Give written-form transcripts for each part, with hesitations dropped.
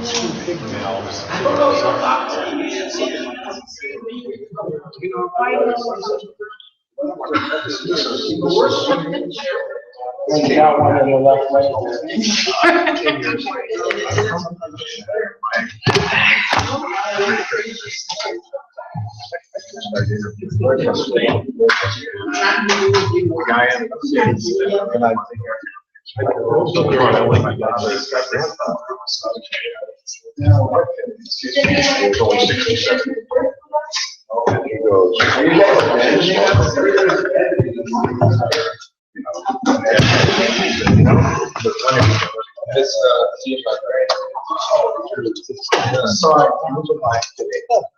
You got one in the left lane.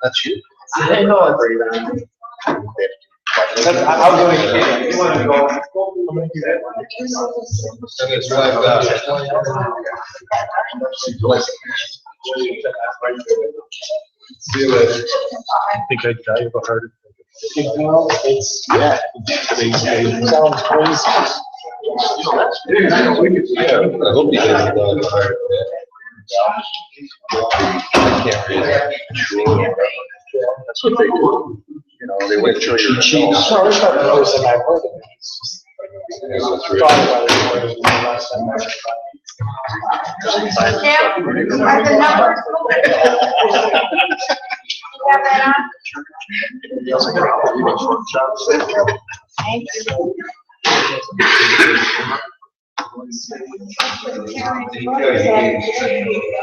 That's you. I know it's I was going to you want to go. And it's like see you later. I think I'd die of a heart attack. Well, it's, yeah, Today's day. sounds crazy. Yeah, I hope you guys are done. I can't read that. That's what they do. You know, they wait till you're. So it's not the first time I've heard of it. Thought about it more than the last time I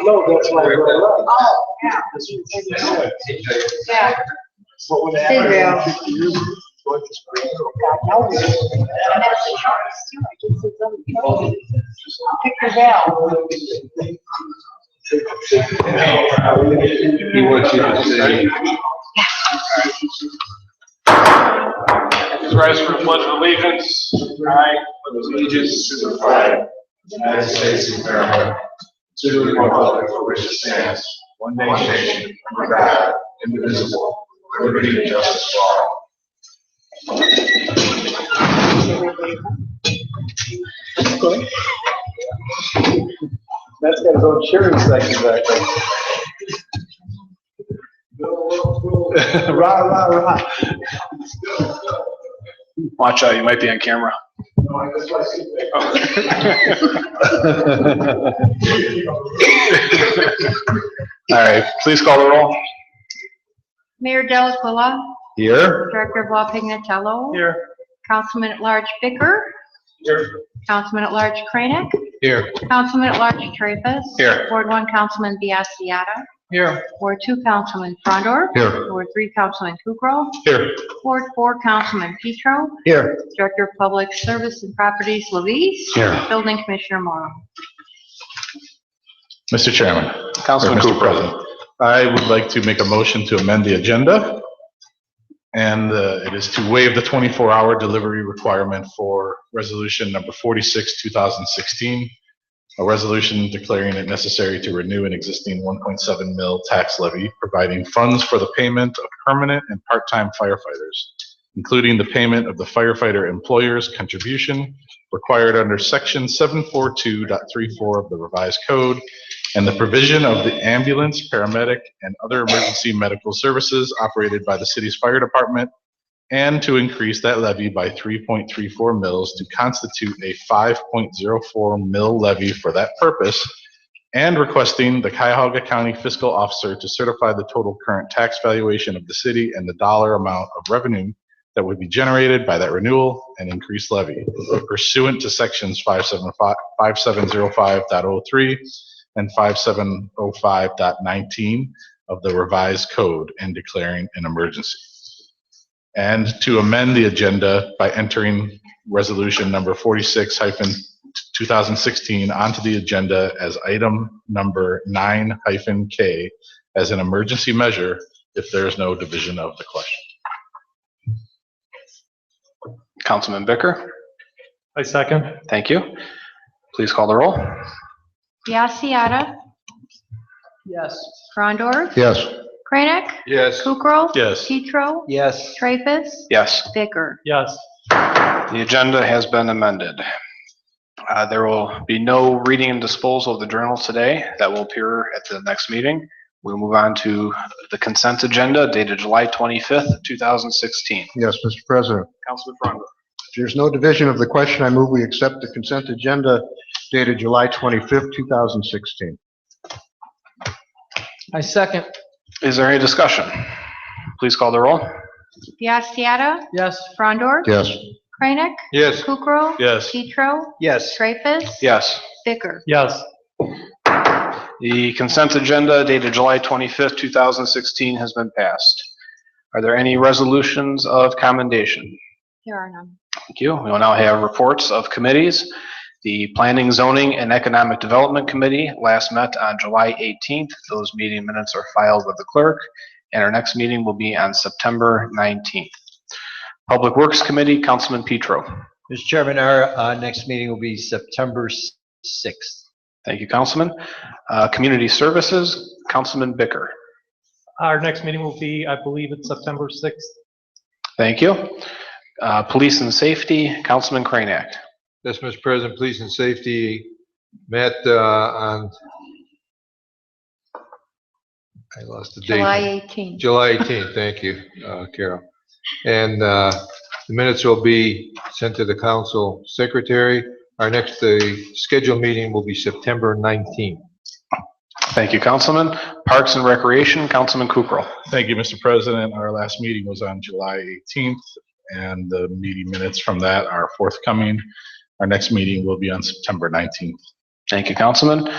No, that's why I brought it up. Oh, yeah. Yeah. What would happen Israel. 50 years ago? Picture Dale. He wants you to say. Please rise for the pledge of allegiance. I pledge allegiance to the flag of the United States of America, to the republic for which it stands, one nation, under God, indivisible, with liberty and justice for all. That's got his own cheering section back there. Rah, rah, rah. Watch out, you might be on camera. All right, please call the roll. Mayor Delaquila, Here. Director of Law Pignatello, Here. Councilman at Large Bicker, Here. Councilman at Large Kranek, Here. Councilman at Large Traffus. Here. Ward 1 Councilman Biassiata, Here. Ward 2 Councilman Frondor, Here. Ward 3 Councilman Kukrow, Here. Ward 4 Councilman Petro, Here. Director of Public Service and Properties Levis, Here. Building Commissioner Morrow. Mr. Chairman. Councilman or Mr. Cooper. President, I would like to make a motion to amend the agenda. And it is to waive the 24-hour delivery requirement for resolution number 46, 2016. A resolution declaring it necessary to renew an existing 1.7 mil tax levy, providing funds for the payment of permanent and part-time firefighters, including the payment of the firefighter employer's contribution required under section 742.34 of the revised code, and the provision of the ambulance, paramedic, and other emergency medical services operated by the city's fire department, and to increase that levy by 3.34 mils to constitute a 5.04 mil levy for that purpose, and requesting the Cuyahoga County Fiscal Officer to certify the total current tax valuation of the city and the dollar amount of revenue that would be generated by that renewal and increased levy pursuant to sections 5705.03 and 5705.19 of the revised code and declaring an emergency. And to amend the agenda by entering resolution number 46-2016 onto the agenda as item number 9-K as an emergency measure if there is no division of the question. Councilman Bicker. I second. Thank you. Please call the roll. Biassiata, Yes. Frondor, Yes. Kranek, Yes. Kukrow. Yes. Petro, Yes. Traffus, Yes. Bicker. Yes. The agenda has been amended. There will be no reading and disposal of the journals today. That will appear at the next meeting. We'll move on to the consent agenda dated July 25th, 2016. Yes, Mr. President. Councilman Frondor. If there's no division of the question, I move we accept the consent agenda dated July 25th, 2016. I second. Is there any discussion? Please call the roll. Biassiata. Yes. Frondor. Yes. Kranek. Yes. Kukrow. Yes. Petro. Yes. Traffus. Yes. Bicker. Yes. The consent agenda dated July 25th, 2016 has been passed. Are there any resolutions of commendation? There are none. Thank you. We will now have reports of committees. The Planning, Zoning, and Economic Development Committee last met on July 18th. Those meeting minutes are filed with the clerk, and our next meeting will be on September 19th. Public Works Committee, Councilman Petro. Mr. Chairman, our next meeting will be September 6th. Thank you, Councilman. Community Services, Councilman Bicker. Our next meeting will be, I believe it's September 6th. Thank you. Police and Safety, Councilman Kranek. Yes, Mr. President, Police and Safety met on, I lost the date. July 18th. July 18th, thank you, Carol. And the minutes will be sent to the council secretary. Our next scheduled meeting will be September 19th. Thank you, Councilman. Parks and Recreation, Councilman Kukrow. Thank you, Mr. President. Our last meeting was on July 18th, and the meeting minutes from that are forthcoming. Our next meeting will be on September 19th. Thank you, Councilman.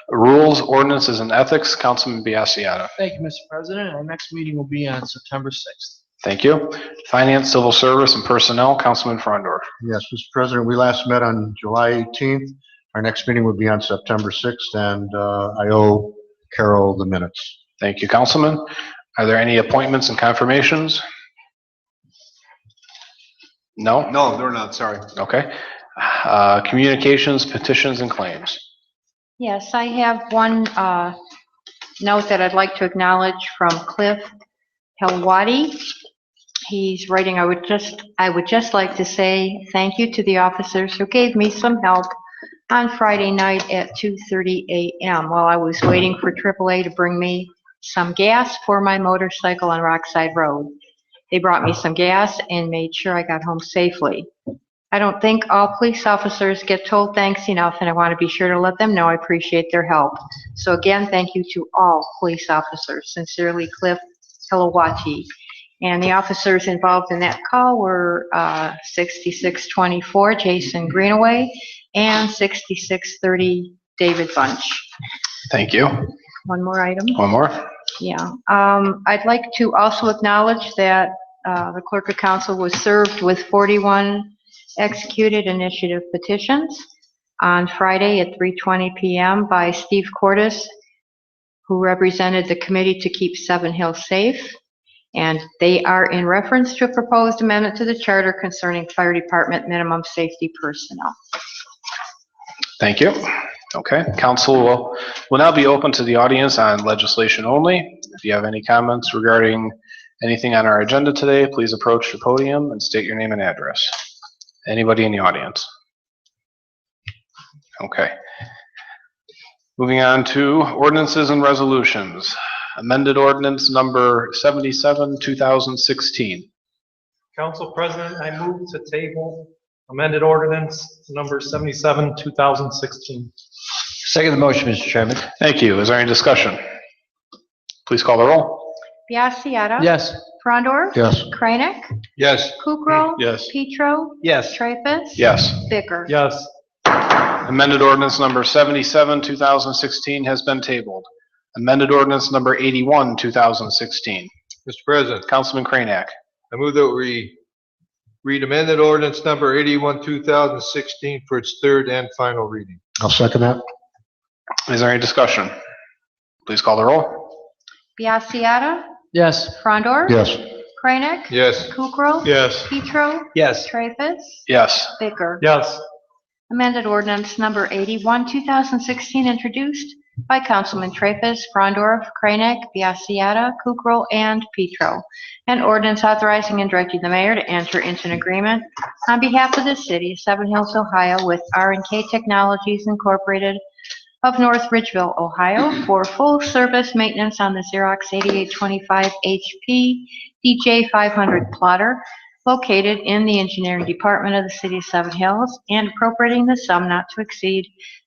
Rules, Ordinances, and Ethics, Councilman Biassiata. Thank you, Mr. President. Our next meeting will be on September 6th. Thank you. Finance, Civil Service, and Personnel, Councilman Frondor. Yes, Mr. President, we last met on July 18th. Our next meeting will be on September 6th, and I owe Carol the minutes. Thank you, Councilman. Are there any appointments and confirmations? No? No, they're not, sorry. Okay. Communications, petitions, and claims. Yes, I have one note that I'd like to acknowledge from Cliff Helwati. He's writing, I would just like to say thank you to the officers who gave me some help on Friday night at 2:30 a.m. while I was waiting for AAA to bring me some gas for my motorcycle on Rockside Road. They brought me some gas and made sure I got home safely. I don't think all police officers get told thanks enough, and I want to be sure to let them know I appreciate their help. So again, thank you to all police officers. Sincerely, Cliff Helwati. And the officers involved in that call were 6624 Jason Greenaway and 6630 David Bunch. Thank you. One more item. One more? Yeah. I'd like to also acknowledge that the clerk of council was served with 41 executed initiative petitions on Friday at 3:20 p.m. by Steve Cordes, who represented the committee to keep Seven Hills safe. And they are in reference to a proposed amendment to the charter concerning fire department minimum safety personnel. Thank you. Okay, council will now be open to the audience on legislation only. If you have any comments regarding anything on our agenda today, please approach the podium and state your name and address. Anybody in the audience? Okay. Moving on to ordinances and resolutions. Amended ordinance number 77, 2016. Council President, I move to table amended ordinance number 77, 2016. Second the motion, Mr. Chairman. Thank you. Is there any discussion? Please call the roll. Biassiata. Yes. Frondor. Yes. Kranek. Yes. Kukrow. Yes. Petro. Yes. Traffus. Yes. Bicker. Yes. Amended ordinance number 77, 2016 has been tabled. Amended ordinance number 81, 2016. Mr. President, Councilman Kranek. I move that we read amended ordinance number 81, 2016 for its third and final reading. I'll second that. Is there any discussion? Please call the roll. Biassiata. Yes. Frondor. Yes. Kranek. Yes. Kukrow. Yes. Petro. Yes. Traffus. Yes. Bicker. Yes. Amended ordinance number 81, 2016 introduced by Councilman Traffus, Frondorf, Kranek, Biassiata, Kukrow, and Petro. An ordinance authorizing and directing the mayor to enter into an agreement on behalf of the city of Seven Hills, Ohio with R&K Technologies Incorporated of North Ridgeville, Ohio for full service maintenance on the Xerox 8825 HP DJ 500 plotter located in the engineering department of the city of Seven Hills and appropriating the sum not to exceed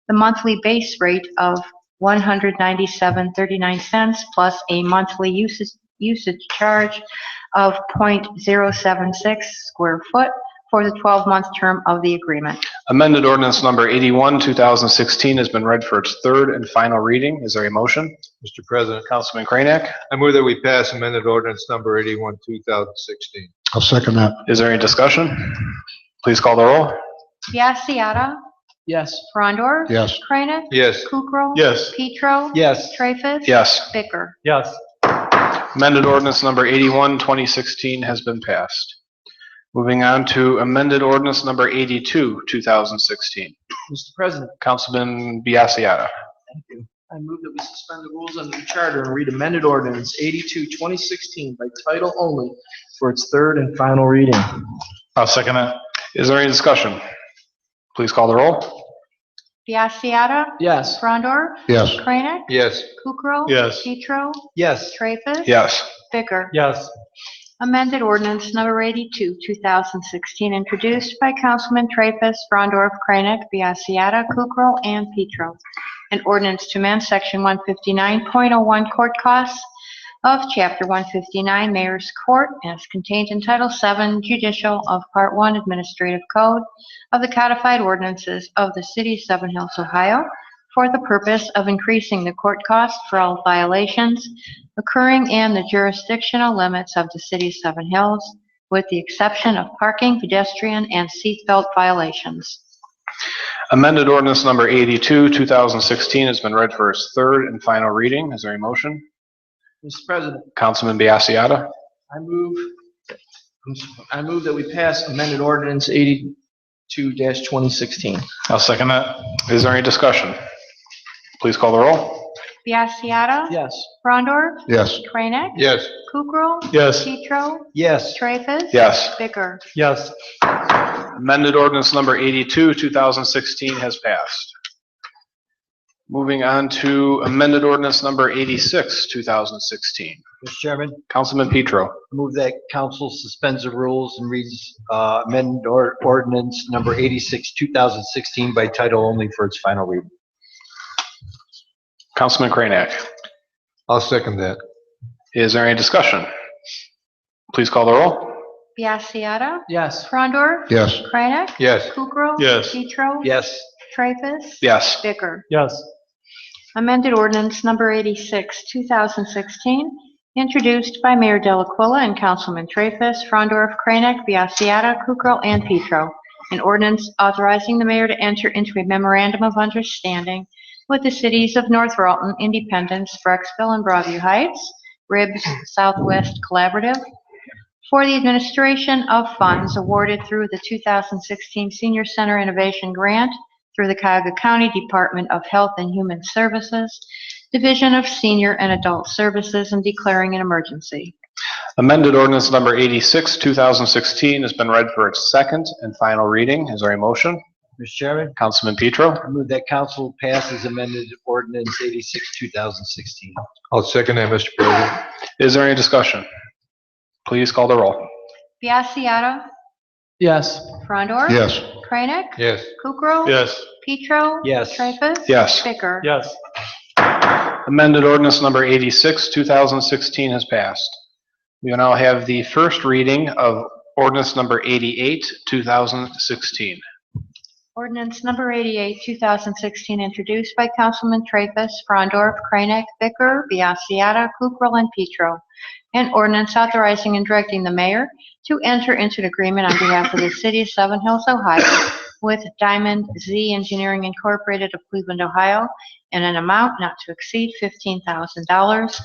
the monthly base rate of $197.39 plus a monthly usage charge of .076 square foot for the 12-month term of the agreement. Amended ordinance number 81, 2016 has been read for its third and final reading. Is there a motion? Mr. President, Councilman Kranek. I move that we pass amended ordinance number 81, 2016. I'll second that. Is there any discussion? Please call the roll. Biassiata. Yes. Frondor. Yes. Kranek. Yes. Kukrow. Yes. Petro. Yes. Traffus. Yes. Bicker. Yes. Amended ordinance number 81, 2016 has been passed. Moving on to amended ordinance number 82, 2016. Mr. President, Councilman Biassiata. thank you. I move that we suspend the rules under the charter and read amended ordinance 82, 2016 by title only for its third and final reading. I'll second that. Is there any discussion? Please call the roll. Biassiata. Yes. Frondor. Yes. Kranek. Yes. Kukrow. Yes. Petro. Yes. Traffus. Yes. Bicker. Yes. Amended ordinance number 82, 2016, introduced by Councilman Traffus, Frondorf, Kranek, Biassiata, Kukrow, and Petro. An ordinance to amend section 159.01 court costs of chapter 159 Mayor's Court as contained in Title 7 Judicial of Part 1 Administrative Code of the codified ordinances of the city of Seven Hills, Ohio, for the purpose of increasing the court cost for all violations occurring in the jurisdictional limits of the city of Seven Hills, with the exception of parking, pedestrian, and seatbelt violations. Amended ordinance number 82, 2016 has been read for its third and final reading. Is there a motion? Mr. President, Councilman Biassiata. I move that we pass amended ordinance 82-2016. I'll second that. Is there any discussion? Please call the roll. Biassiata. Yes. Frondor. Yes. Kranek. Yes. Kukrow. Yes. Petro. Yes. Traffus. Yes. Bicker. Yes. Amended ordinance number 82, 2016 has passed. Moving on to amended ordinance number 86, 2016. Mr. Chairman, Councilman Petro. move that council suspends the rules and reads amended ordinance number 86, 2016 by title only for its final reading. Councilman Kranek. I'll second that. Is there any discussion? Please call the roll. Biassiata. Yes. Frondor. Yes. Kranek. Yes. Kukrow. Yes. Petro. Yes. Traffus. Yes. Bicker. Yes. Amended ordinance number 86, 2016, introduced by Mayor Delaquila and Councilman Traffus, Frondorf, Kranek, Biassiata, Kukrow, and Petro. An ordinance authorizing the mayor to enter into a memorandum of understanding with the cities of North Ralton, Independence, Brecksville, and Broadview Heights, RIBS Southwest Collaborative, for the administration of funds awarded through the 2016 Senior Center Innovation Grant through the Cuyahoga County Department of Health and Human Services, Division of Senior and Adult Services, and declaring an emergency. Amended ordinance number 86, 2016 has been read for its second and final reading. Is there a motion? Mr. Chairman, Councilman Petro. I move that council passes amended ordinance 86, 2016. I'll second that, Mr. President. Is there any discussion? Please call the roll. Biassiata. Yes. Frondor. Yes. Kranek. Yes. Kukrow. Yes. Petro. Yes. Traffus. Yes. Bicker. Yes. Amended ordinance number 86, 2016 has passed. We will now have the first reading of ordinance number 88, 2016. Ordinance number 88, 2016, introduced by Councilman Traffus, Frondorf, Kranek, Bicker, Biassiata, Kukrow, and Petro. An ordinance authorizing and directing the mayor to enter into an agreement on behalf of the city of Seven Hills, Ohio, with Diamond Z Engineering Incorporated of Cleveland, Ohio, in an amount not to exceed $15,000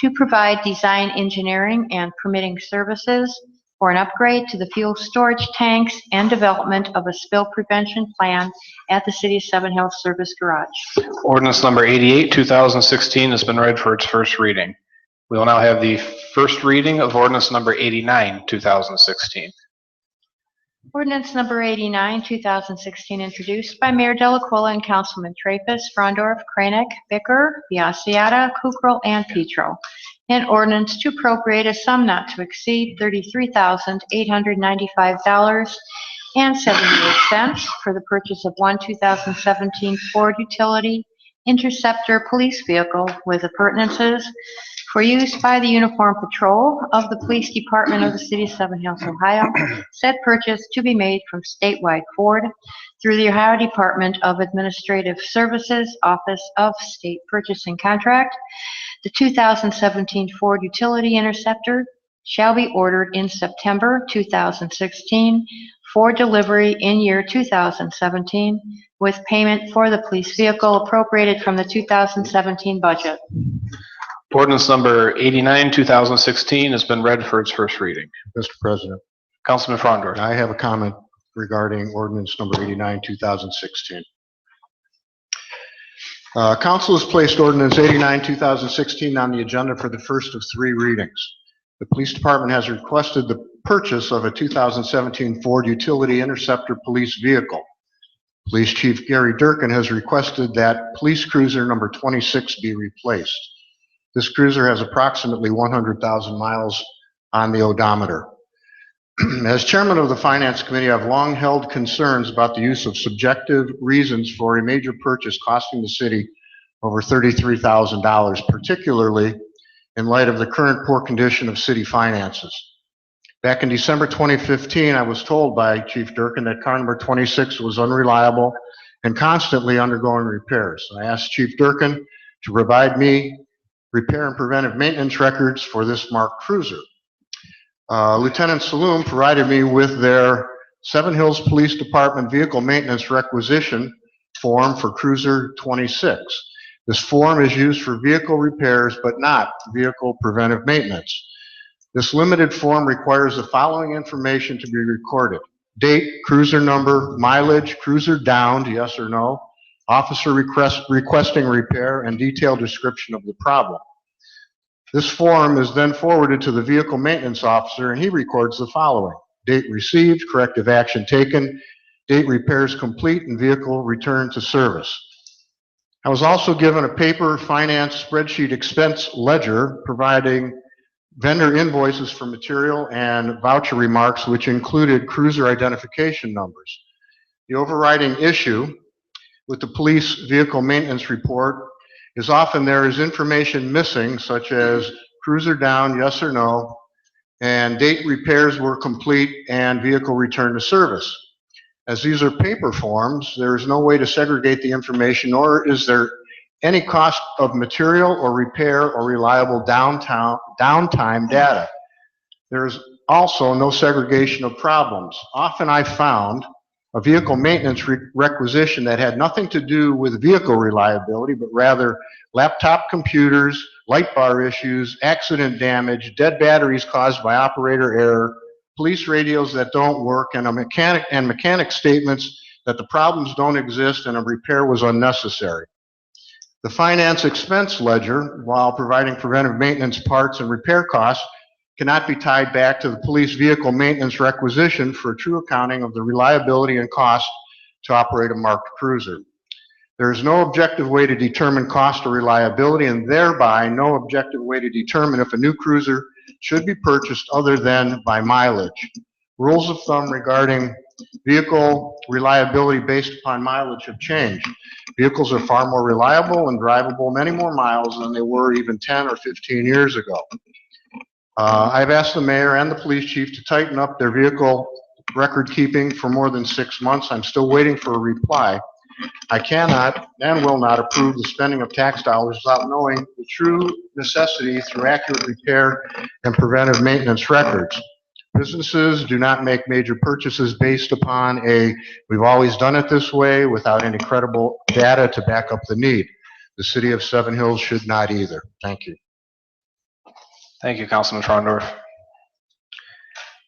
to provide design, engineering, and permitting services for an upgrade to the fuel storage tanks and development of a spill prevention plan at the City of Seven Hills Service Garage. Ordinance number 88, 2016 has been read for its first reading. We will now have the first reading of ordinance number 89, 2016. Ordinance number 89, 2016, introduced by Mayor Delacuilla and Councilman Traffus, Frondorf, Kranek, Bicker, Biassiata, Kukrow, and Petro. An ordinance to appropriate a sum not to exceed $33,895.78 for the purchase of one 2017 Ford Utility Interceptor police vehicle with appurtenances for use by the Uniform Patrol of the Police Department of the City of Seven Hills, Ohio. Said purchase to be made from statewide Ford through the Ohio Department of Administrative Services Office of State Purchasing Contract. The 2017 Ford Utility Interceptor shall be ordered in September 2016 for delivery in year 2017, with payment for the police vehicle appropriated from the 2017 budget. Ordinance number 89, 2016 has been read for its first reading. Mr. President, Councilman Frondor. I have a comment regarding ordinance number 89, 2016. Council has placed ordinance 89, 2016 on the agenda for the first of three readings. The police department has requested the purchase of a 2017 Ford Utility Interceptor police vehicle. Police Chief Gary Durkin has requested that police cruiser number 26 be replaced. This cruiser has approximately 100,000 miles on the odometer. As chairman of the Finance Committee, I've long held concerns about the use of subjective reasons for a major purchase costing the city over $33,000, particularly in light of the current poor condition of city finances. Back in December 2015, I was told by Chief Durkin that car number 26 was unreliable and constantly undergoing repairs. I asked Chief Durkin to provide me repair and preventive maintenance records for this marked cruiser. Lieutenant Saloom provided me with their Seven Hills Police Department vehicle maintenance requisition form for Cruiser 26. This form is used for vehicle repairs but not vehicle preventive maintenance. This limited form requires the following information to be recorded: date, cruiser number, mileage, cruiser downed, yes or no, officer requesting repair, and detailed description of the problem. This form is then forwarded to the vehicle maintenance officer, and he records the following: date received, corrective action taken, date repairs complete, and vehicle returned to service. I was also given a paper finance spreadsheet expense ledger providing vendor invoices for material and voucher remarks, which included cruiser identification numbers. The overriding issue with the police vehicle maintenance report is often there is information missing, such as cruiser down, yes or no, and date repairs were complete and vehicle returned to service. As these are paper forms, there is no way to segregate the information, nor is there any cost of material or repair or reliable downtime data. There is also no segregation of problems. Often I found a vehicle maintenance requisition that had nothing to do with vehicle reliability, but rather laptop computers, light bar issues, accident damage, dead batteries caused by operator error, police radios that don't work, and mechanic statements that the problems don't exist and a repair was unnecessary. The finance expense ledger, while providing preventive maintenance parts and repair costs, cannot be tied back to the police vehicle maintenance requisition for true accounting of the reliability and cost to operate a marked cruiser. There is no objective way to determine cost or reliability, and thereby no objective way to determine if a new cruiser should be purchased other than by mileage. Rules of thumb regarding vehicle reliability based upon mileage have changed. Vehicles are far more reliable and drivable many more miles than they were even 10 or 15 years ago. I've asked the mayor and the police chief to tighten up their vehicle record keeping for more than 6 months. I'm still waiting for a reply. I cannot and will not approve the spending of tax dollars without knowing the true necessity through accurate repair and preventive maintenance records. Businesses do not make major purchases based upon we've always done it this way without any credible data to back up the need. The city of Seven Hills should not either. Thank you. Thank you, Councilman Frondorf.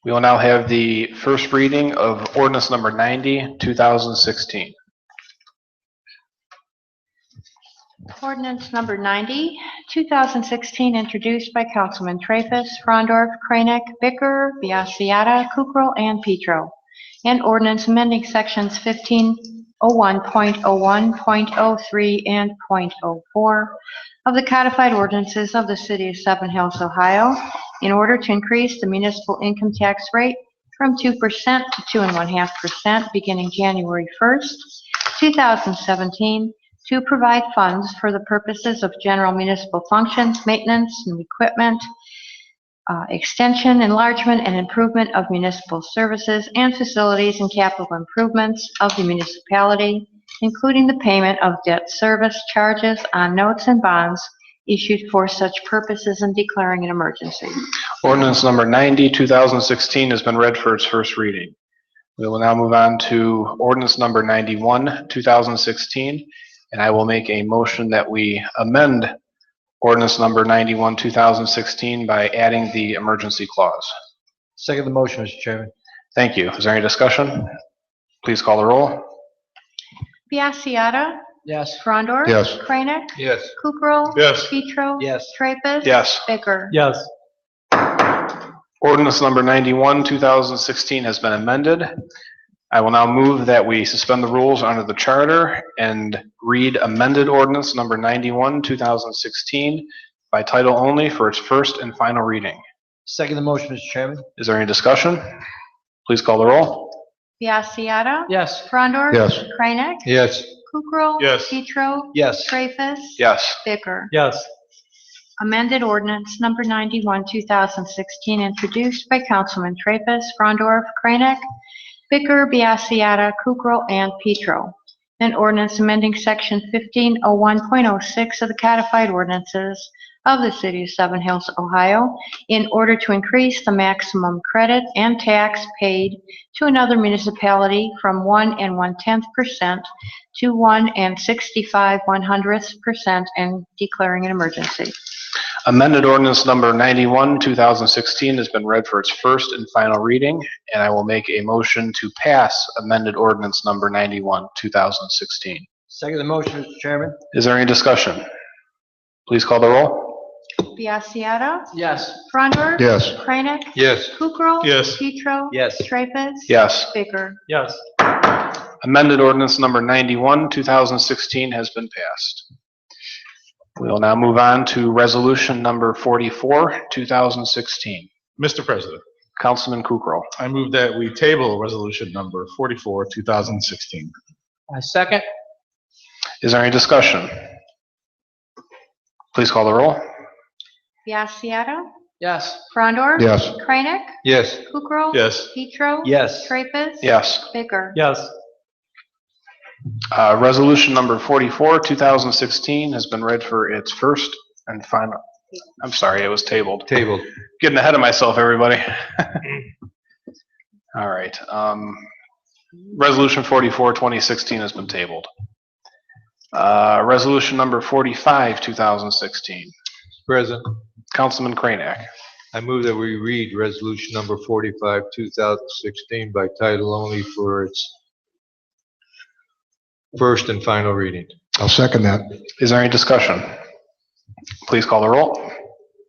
We will now have the first reading of ordinance number 90, 2016. Ordinance number 90, 2016, introduced by Councilman Traffus, Frondorf, Kranek, Bicker, Biassiata, Kukrow, and Petro. An ordinance amending sections 1501.01, .03, and .04 of the codified ordinances of the city of Seven Hills, Ohio, in order to increase the municipal income tax rate from 2% to 2.5% beginning January 1st, 2017, to provide funds for the purposes of general municipal functions, maintenance, new equipment, extension, enlargement, and improvement of municipal services and facilities and capital improvements of the municipality, including the payment of debt service charges on notes and bonds issued for such purposes and declaring an emergency. Ordinance number 90, 2016 has been read for its first reading. We will now move on to ordinance number 91, 2016, and I will make a motion that we amend ordinance number 91, 2016 by adding the emergency clause. Second the motion, Mr. Chairman. Thank you. Is there any discussion? Please call the roll. Biassiata. Yes. Frondor. Yes. Kranek. Yes. Kukrow. Yes. Petro. Yes. Traffus. Yes. Bicker. Yes. Ordinance number 91, 2016 has been amended. I will now move that we suspend the rules under the charter and read amended ordinance number 91, 2016 by title only for its first and final reading. Second the motion, Mr. Chairman. Is there any discussion? Please call the roll. Biassiata. Yes. Frondor. Yes. Kranek. Yes. Kukrow. Yes. Petro. Yes. Traffus. Yes. Bicker. Yes. Amended ordinance number 91, 2016, introduced by Councilman Traffus, Frondorf, Kranek, Bicker, Biassiata, Kukrow, and Petro. An ordinance amending section 1501.06 of the codified ordinances of the city of Seven Hills, Ohio, in order to increase the maximum credit and tax paid to another municipality from 1 1/10% to 1 65/100% and declaring an emergency. Amended ordinance number 91, 2016 has been read for its first and final reading, and I will make a motion to pass amended ordinance number 91, 2016. Second the motion, Mr. Chairman. Is there any discussion? Please call the roll. Biassiata. Yes. Frondor. Yes. Kranek. Yes. Kukrow. Yes. Petro. Yes. Traffus. Yes. Bicker. Yes. Amended ordinance number 91, 2016 has been passed. We will now move on to resolution number 44, 2016. Mr. President, Councilman Kukrow. I move that we table resolution number 44, 2016. I second. Is there any discussion? Please call the roll. Biassiata. Yes. Frondor. Yes. Kranek. Yes. Kukrow. Yes. Petro. Yes. Traffus. Yes. Bicker. Yes. Resolution number 44, 2016 has been read for its first and final. I'm sorry, it was tabled. Tabled. Getting ahead of myself, everybody. All right. Resolution 44, 2016 has been tabled. Resolution number 45, 2016. President, Councilman Kranek. I move that we read resolution number 45, 2016 by title only for its first and final reading. I'll second that. Is there any discussion? Please call the roll.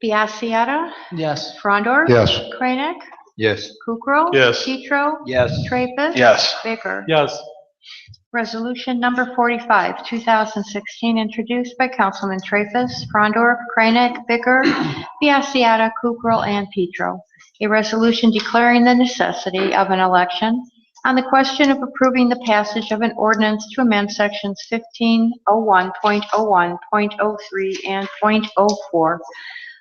Biassiata. Yes. Frondor. Yes. Kranek. Yes. Kukrow. Yes. Petro. Yes. Traffus. Yes. Bicker. Yes. Resolution number 45, 2016, introduced by Councilman Traffus, Frondor, Kranek, Bicker, Biassiata, Kukrow, and Petro. A resolution declaring the necessity of an election on the question of approving the passage of an ordinance to amend sections 1501.01, .03, and .04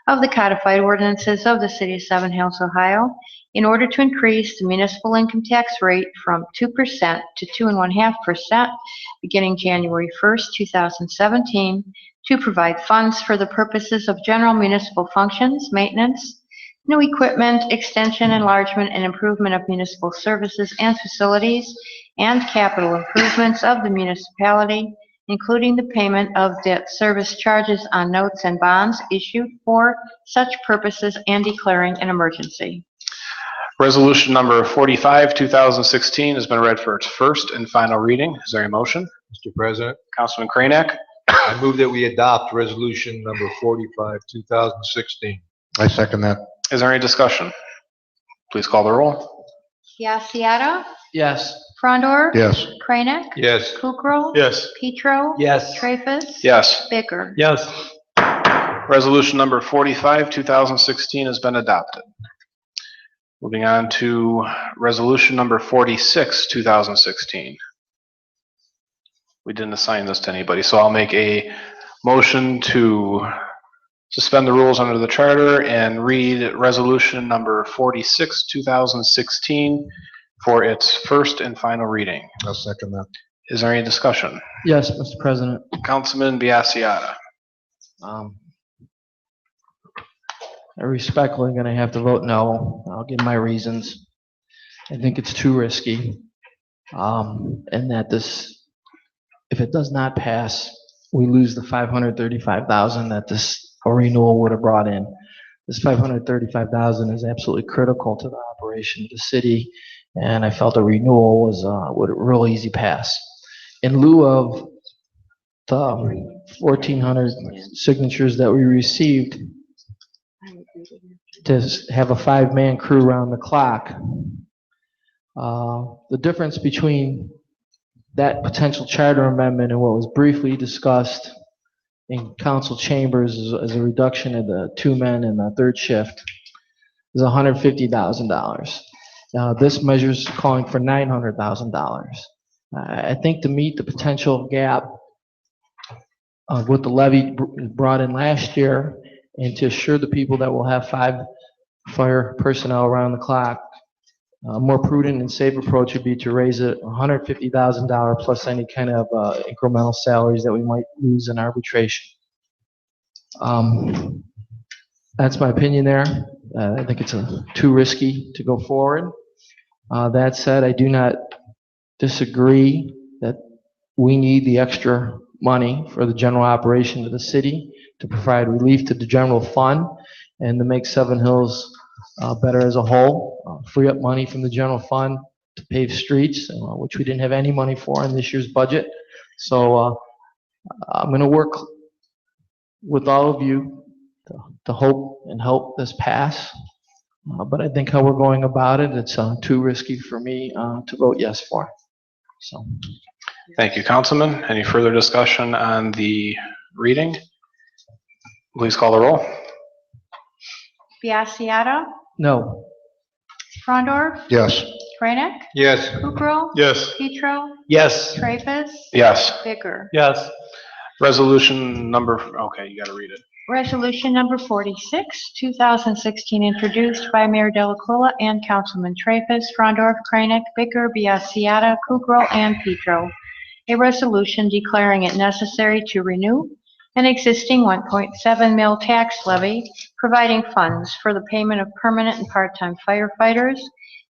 of the codified ordinances of the city of Seven Hills, Ohio, in order to increase the municipal income tax rate from 2% to 2.5% beginning January 1st, 2017, to provide funds for the purposes of general municipal functions, maintenance, new equipment, extension, enlargement, and improvement of municipal services and facilities, and capital improvements of the municipality, including the payment of debt service charges on notes and bonds issued for such purposes and declaring an emergency. Resolution number 45, 2016 has been read for its first and final reading. Is there a motion? Mr. President, Councilman Kranek. I move that we adopt resolution number 45, 2016. I second that. Is there any discussion? Please call the roll. Biassiata. Yes. Frondor. Yes. Kranek. Yes. Kukrow. Yes. Petro. Yes. Traffus. Yes. Bicker. Yes. Resolution number 45, 2016 has been adopted. Moving on to resolution number 46, 2016. We didn't assign this to anybody, so I'll make a motion to suspend the rules under the charter and read resolution number 46, 2016 for its first and final reading. I'll second that. Is there any discussion? Yes, Mr. President. Councilman Biassiata. I respectfully going to have to vote no. I'll give my reasons. I think it's too risky. And that this, if it does not pass, we lose the $535,000 that this renewal would have brought in. This $535,000 is absolutely critical to the operation of the city, and I felt a renewal was would a real easy pass. In lieu of the 1,400 signatures that we received, to have a 5-man crew around the clock. The difference between that potential charter amendment and what was briefly discussed in council chambers as a reduction of the 2 men in the third shift is $150,000. This measure's calling for $900,000. I think to meet the potential gap of what the levy brought in last year, and to assure the people that will have 5 fire personnel around the clock, a more prudent and safe approach would be to raise it $150,000 plus any kind of incremental salaries that we might lose in arbitration. That's my opinion there. I think it's too risky to go forward. That said, I do not disagree that we need the extra money for the general operation of the city to provide relief to the general fund and to make Seven Hills better as a whole, free up money from the general fund to pave streets, which we didn't have any money for in this year's budget. So I'm going to work with all of you to hope and help this pass. But I think how we're going about it, it's too risky for me to vote yes for. So. Thank you, Councilman. Any further discussion on the reading? Please call the roll. Biassiata. No. Frondor. Yes. Kranek. Yes. Kukrow. Yes. Petro. Yes. Traffus. Yes. Bicker. Yes. Resolution number, okay, you got to read it. Resolution number 46, 2016, introduced by Mayor Delacuilla and Councilman Traffus, Frondorf, Kranek, Bicker, Biassiata, Kukrow, and Petro. A resolution declaring it necessary to renew an existing 1.7 mil tax levy, providing funds for the payment of permanent and part-time firefighters,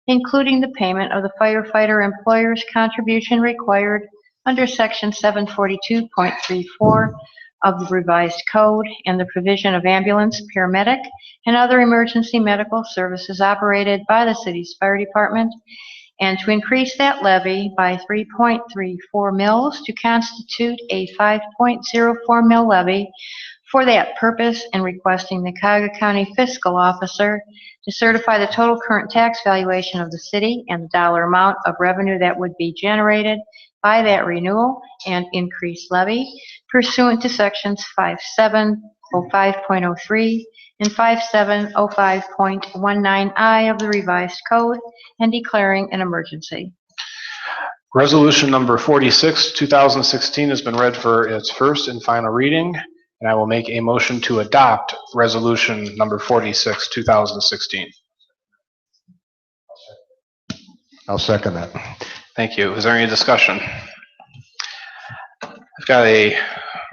including the payment of the firefighter employer's contribution required under Section 742.34 of the revised code, and the provision of ambulance, paramedic, and other emergency medical services operated by the city's fire department, and to increase that levy by 3.34 mils to constitute a 5.04 mil levy for that purpose, and requesting the Cuyahoga County Fiscal Officer to certify the total current tax valuation of the city and the dollar amount of revenue that would be generated by that renewal and increased levy pursuant to sections 5705.03 and 5705.19I of the revised code, and declaring an emergency. Resolution number 46, 2016 has been read for its first and final reading, and I will make a motion to adopt resolution number 46, 2016. I'll second that. Thank you. Is there any discussion? I've got a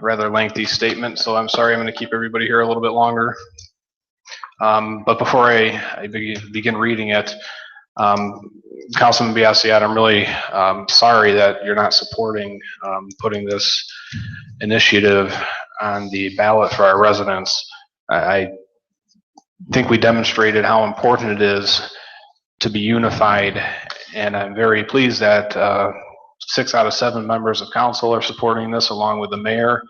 rather lengthy statement, so I'm sorry I'm going to keep everybody here a little bit longer. But before I begin reading it, Councilman Biassiata, I'm really sorry that you're not supporting putting this initiative on the ballot for our residents. I think we demonstrated how important it is to be unified. And I'm very pleased that 6 out of 7 members of council are supporting this, along with the mayor,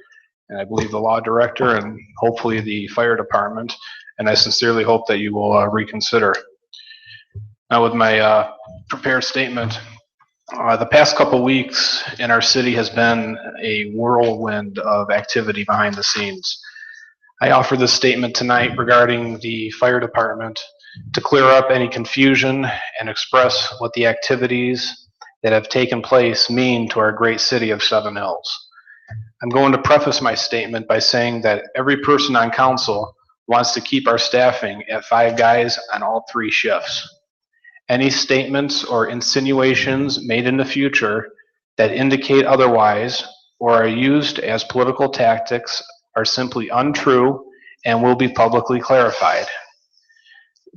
and I believe the law director, and hopefully the fire department. And I sincerely hope that you will reconsider. Now, with my prepared statement, the past couple weeks in our city has been a whirlwind of activity behind the scenes. I offer this statement tonight regarding the fire department to clear up any confusion and express what the activities that have taken place mean to our great city of Seven Hills. I'm going to preface my statement by saying that every person on council wants to keep our staffing at 5 guys on all 3 shifts. Any statements or insinuations made in the future that indicate otherwise or are used as political tactics are simply untrue and will be publicly clarified.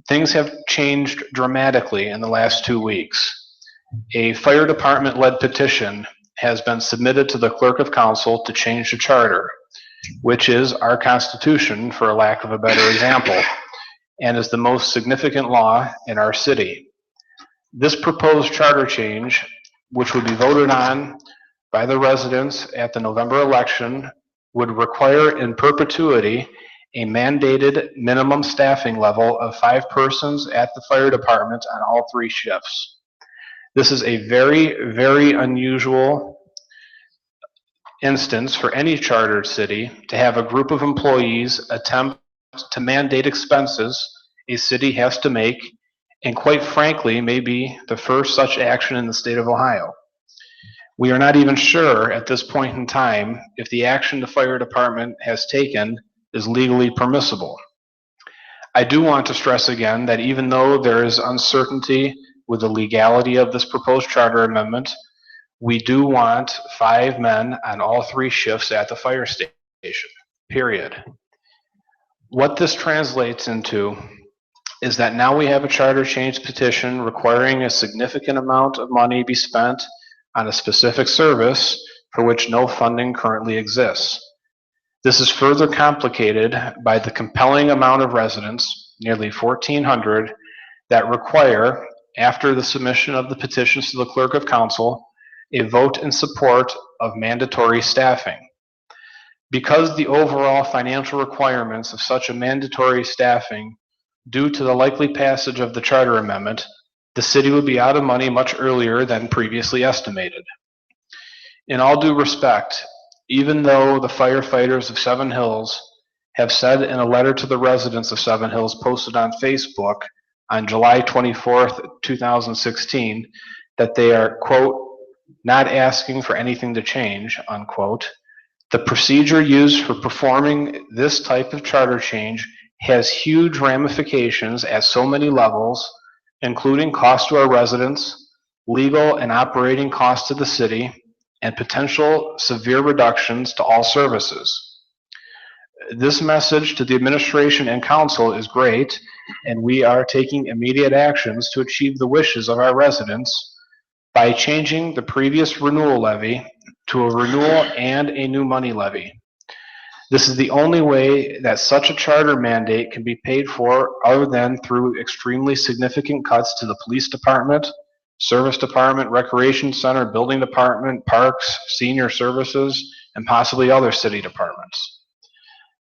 Things have changed dramatically in the last 2 weeks. A fire department-led petition has been submitted to the clerk of council to change the charter, which is our constitution, for a lack of a better example, and is the most significant law in our city. This proposed charter change, which would be voted on by the residents at the November election, would require in perpetuity a mandated minimum staffing level of 5 persons at the fire department on all 3 shifts. This is a very, very unusual instance for any chartered city to have a group of employees attempt to mandate expenses a city has to make, and quite frankly, may be the first such action in the state of Ohio. We are not even sure at this point in time if the action the fire department has taken is legally permissible. I do want to stress again that even though there is uncertainty with the legality of this proposed charter amendment, we do want 5 men on all 3 shifts at the fire station, period. What this translates into is that now we have a charter change petition requiring a significant amount of money be spent on a specific service for which no funding currently exists. This is further complicated by the compelling amount of residents, nearly 1,400, that require, after the submission of the petitions to the clerk of council, a vote in support of mandatory staffing. Because the overall financial requirements of such a mandatory staffing, due to the likely passage of the charter amendment, the city would be out of money much earlier than previously estimated. In all due respect, even though the firefighters of Seven Hills have said in a letter to the residents of Seven Hills posted on Facebook on July 24th, 2016, that they are, quote, not asking for anything to change, unquote, the procedure used for performing this type of charter change has huge ramifications at so many levels, including cost to our residents, legal and operating costs to the city, and potential severe reductions to all services. This message to the administration and council is great, and we are taking immediate actions to achieve the wishes of our residents by changing the previous renewal levy to a renewal and a new money levy. This is the only way that such a charter mandate can be paid for other than through extremely significant cuts to the police department, service department, recreation center, building department, parks, senior services, and possibly other city departments.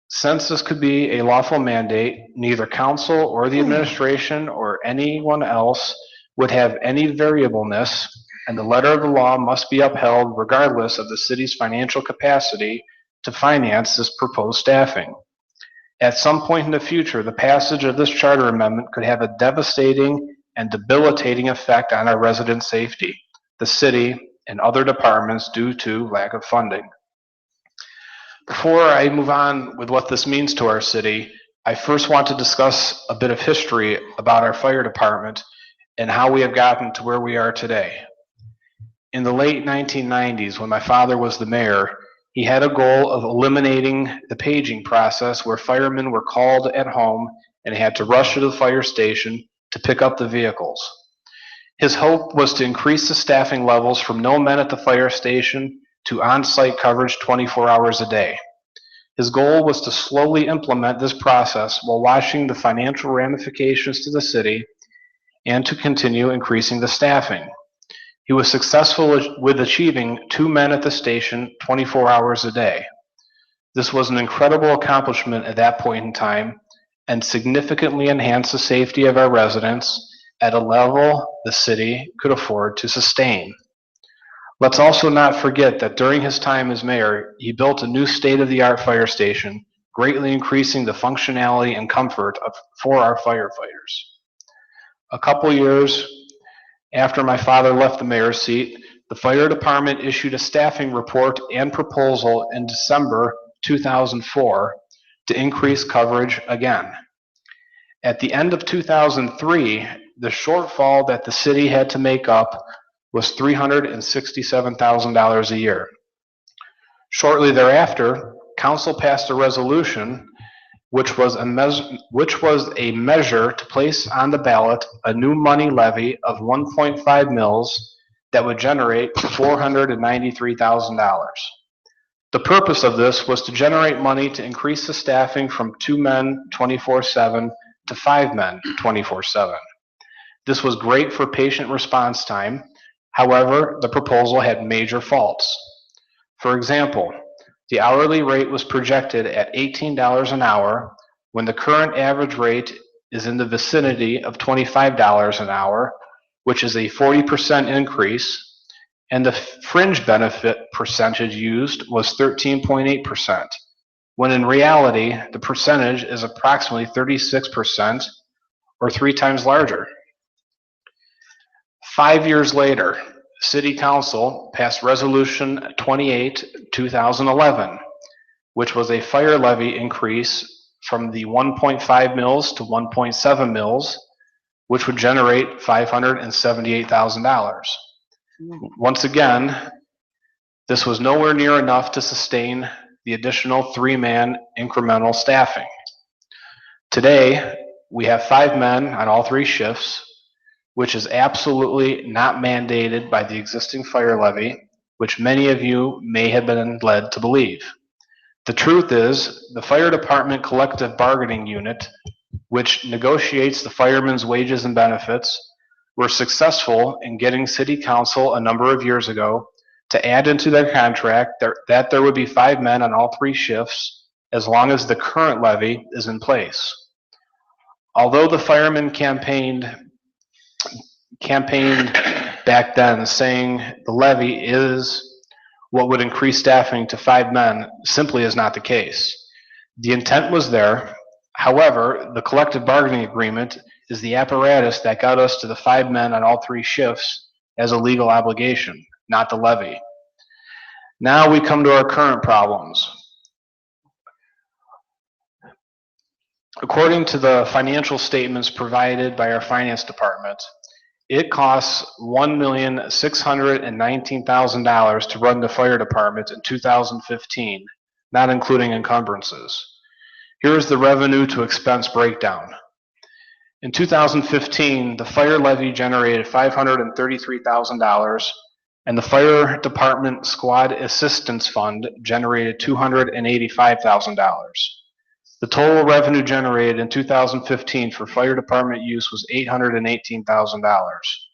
Since this could be a lawful mandate, neither council or the administration or anyone else would have any variableness, and the letter of the law must be upheld regardless of the city's financial capacity to finance this proposed staffing. At some point in the future, the passage of this charter amendment could have a devastating and debilitating effect on our resident safety, the city, and other departments due to lack of funding. Before I move on with what this means to our city, I first want to discuss a bit of history about our fire department and how we have gotten to where we are today. In the late 1990s, when my father was the mayor, he had a goal of eliminating the paging process where firemen were called at home and had to rush to the fire station to pick up the vehicles. His hope was to increase the staffing levels from no men at the fire station to on-site coverage 24 hours a day. His goal was to slowly implement this process while watching the financial ramifications to the city and to continue increasing the staffing. He was successful with achieving 2 men at the station 24 hours a day. This was an incredible accomplishment at that point in time and significantly enhanced the safety of our residents at a level the city could afford to sustain. Let's also not forget that during his time as mayor, he built a new state-of-the-art fire station, greatly increasing the functionality and comfort for our firefighters. A couple years after my father left the mayor's seat, the fire department issued a staffing report and proposal in December 2004 to increase coverage again. At the end of 2003, the shortfall that the city had to make up was $367,000 a year. Shortly thereafter, council passed a resolution which was a measure to place on the ballot a new money levy of 1.5 mils that would generate $493,000. The purpose of this was to generate money to increase the staffing from 2 men 24/7 to 5 men 24/7. This was great for patient response time. However, the proposal had major faults. For example, the hourly rate was projected at $18 an hour when the current average rate is in the vicinity of $25 an hour, which is a 40% increase, and the fringe benefit percentage used was 13.8%, when in reality, the percentage is approximately 36% or 3 times larger. 5 years later, City Council passed Resolution 28, 2011, which was a fire levy increase from the 1.5 mils to 1.7 mils, which would generate $578,000. Once again, this was nowhere near enough to sustain the additional 3-man incremental staffing. Today, we have 5 men on all 3 shifts, which is absolutely not mandated by the existing fire levy, which many of you may have been led to believe. The truth is, the fire department collective bargaining unit, which negotiates the firemen's wages and benefits, were successful in getting City Council a number of years ago to add into their contract that there would be 5 men on all 3 shifts as long as the current levy is in place. Although the firemen campaigned back then saying the levy is what would increase staffing to 5 men simply is not the case. The intent was there. However, the collective bargaining agreement is the apparatus that got us to the 5 men on all 3 shifts as a legal obligation, not the levy. Now we come to our current problems. According to the financial statements provided by our finance department, it costs $1,619,000 to run the fire department in 2015, not including encumbrances. Here is the revenue to expense breakdown. In 2015, the fire levy generated $533,000, and the fire department squad assistance fund generated $285,000. The total revenue generated in 2015 for fire department use was $818,000.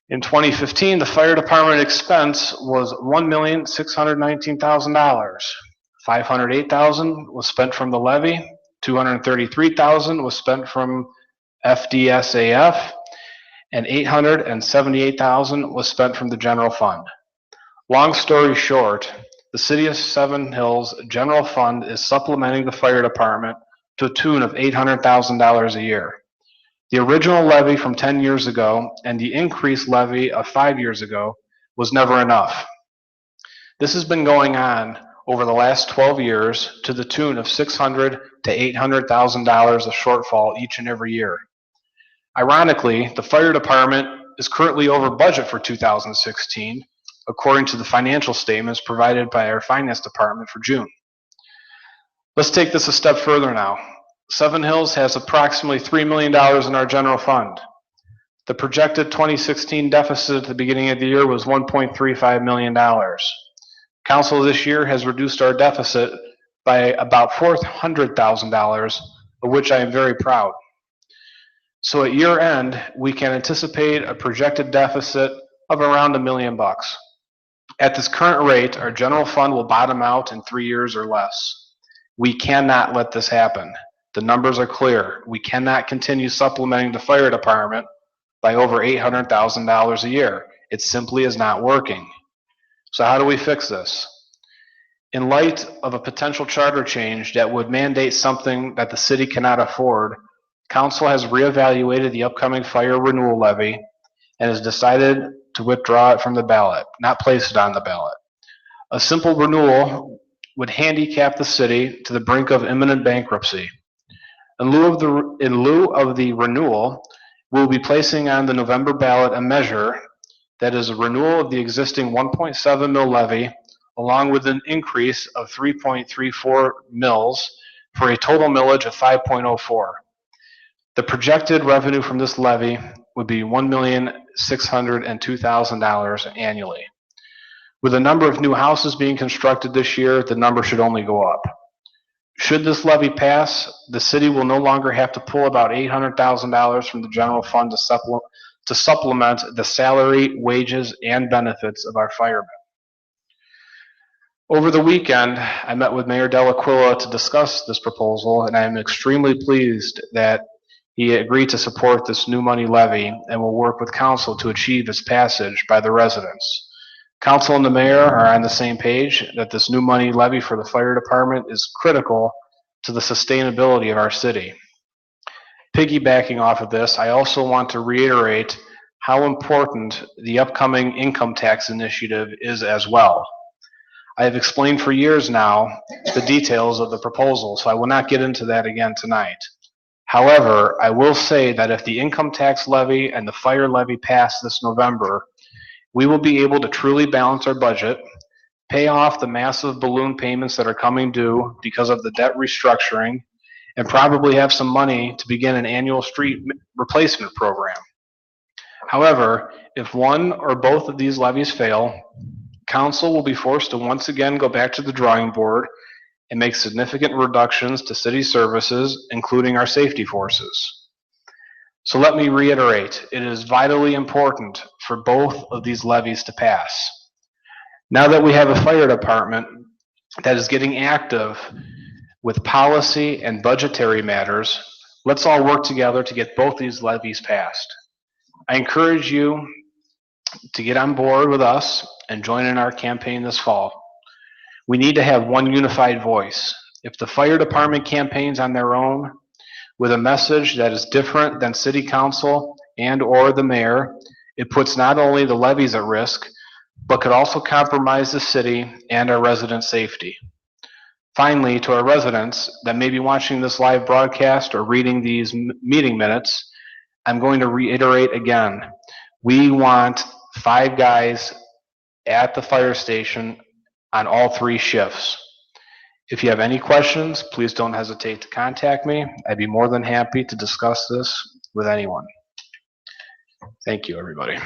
In 2015, the fire department expense was $1,619,000. $508,000 was spent from the levy, $233,000 was spent from FDSAF, and $878,000 was spent from the general fund. Long story short, the City of Seven Hills General Fund is supplementing the fire department to a tune of $800,000 a year. The original levy from 10 years ago and the increased levy of 5 years ago was never enough. This has been going on over the last 12 years to the tune of $600,000 to $800,000 of shortfall each and every year. Ironically, the fire department is currently over budget for 2016, according to the financial statements provided by our finance department for June. Let's take this a step further now. Seven Hills has approximately $3 million in our general fund. The projected 2016 deficit at the beginning of the year was $1.35 million. Council this year has reduced our deficit by about $400,000, of which I am very proud. So at year end, we can anticipate a projected deficit of around $1 million. At this current rate, our general fund will bottom out in 3 years or less. We cannot let this happen. The numbers are clear. We cannot continue supplementing the fire department by over $800,000 a year. It simply is not working. So how do we fix this? In light of a potential charter change that would mandate something that the city cannot afford, council has reevaluated the upcoming fire renewal levy and has decided to withdraw it from the ballot, not place it on the ballot. A simple renewal would handicap the city to the brink of imminent bankruptcy. In lieu of the renewal, we'll be placing on the November ballot a measure that is a renewal of the existing 1.7 mil levy, along with an increase of 3.34 mils for a total millage of 5.04. The projected revenue from this levy would be $1,602,000 annually. With the number of new houses being constructed this year, the number should only go up. Should this levy pass, the city will no longer have to pull about $800,000 from the general fund to supplement the salary, wages, and benefits of our firemen. Over the weekend, I met with Mayor Delaquila to discuss this proposal, and I am extremely pleased that he agreed to support this new money levy and will work with council to achieve its passage by the residents. Council and the mayor are on the same page that this new money levy for the fire department is critical to the sustainability of our city. Piggybacking off of this, I also want to reiterate how important the upcoming income tax initiative is as well. I have explained for years now the details of the proposal, so I will not get into that again tonight. However, I will say that if the income tax levy and the fire levy pass this November, we will be able to truly balance our budget, pay off the massive balloon payments that are coming due because of the debt restructuring, and probably have some money to begin an annual street replacement program. However, if one or both of these levies fail, council will be forced to once again go back to the drawing board and make significant reductions to city services, including our safety forces. So let me reiterate, it is vitally important for both of these levies to pass. Now that we have a fire department that is getting active with policy and budgetary matters, let's all work together to get both these levies passed. I encourage you to get on board with us and join in our campaign this fall. We need to have one unified voice. If the fire department campaigns on their own with a message that is different than city council and or the mayor, it puts not only the levies at risk, but could also compromise the city and our residents' safety. Finally, to our residents that may be watching this live broadcast or reading these meeting minutes, I'm going to reiterate again, we want 5 guys at the fire station on all 3 shifts. If you have any questions, please don't hesitate to contact me. I'd be more than happy to discuss this with anyone. Thank you, everybody.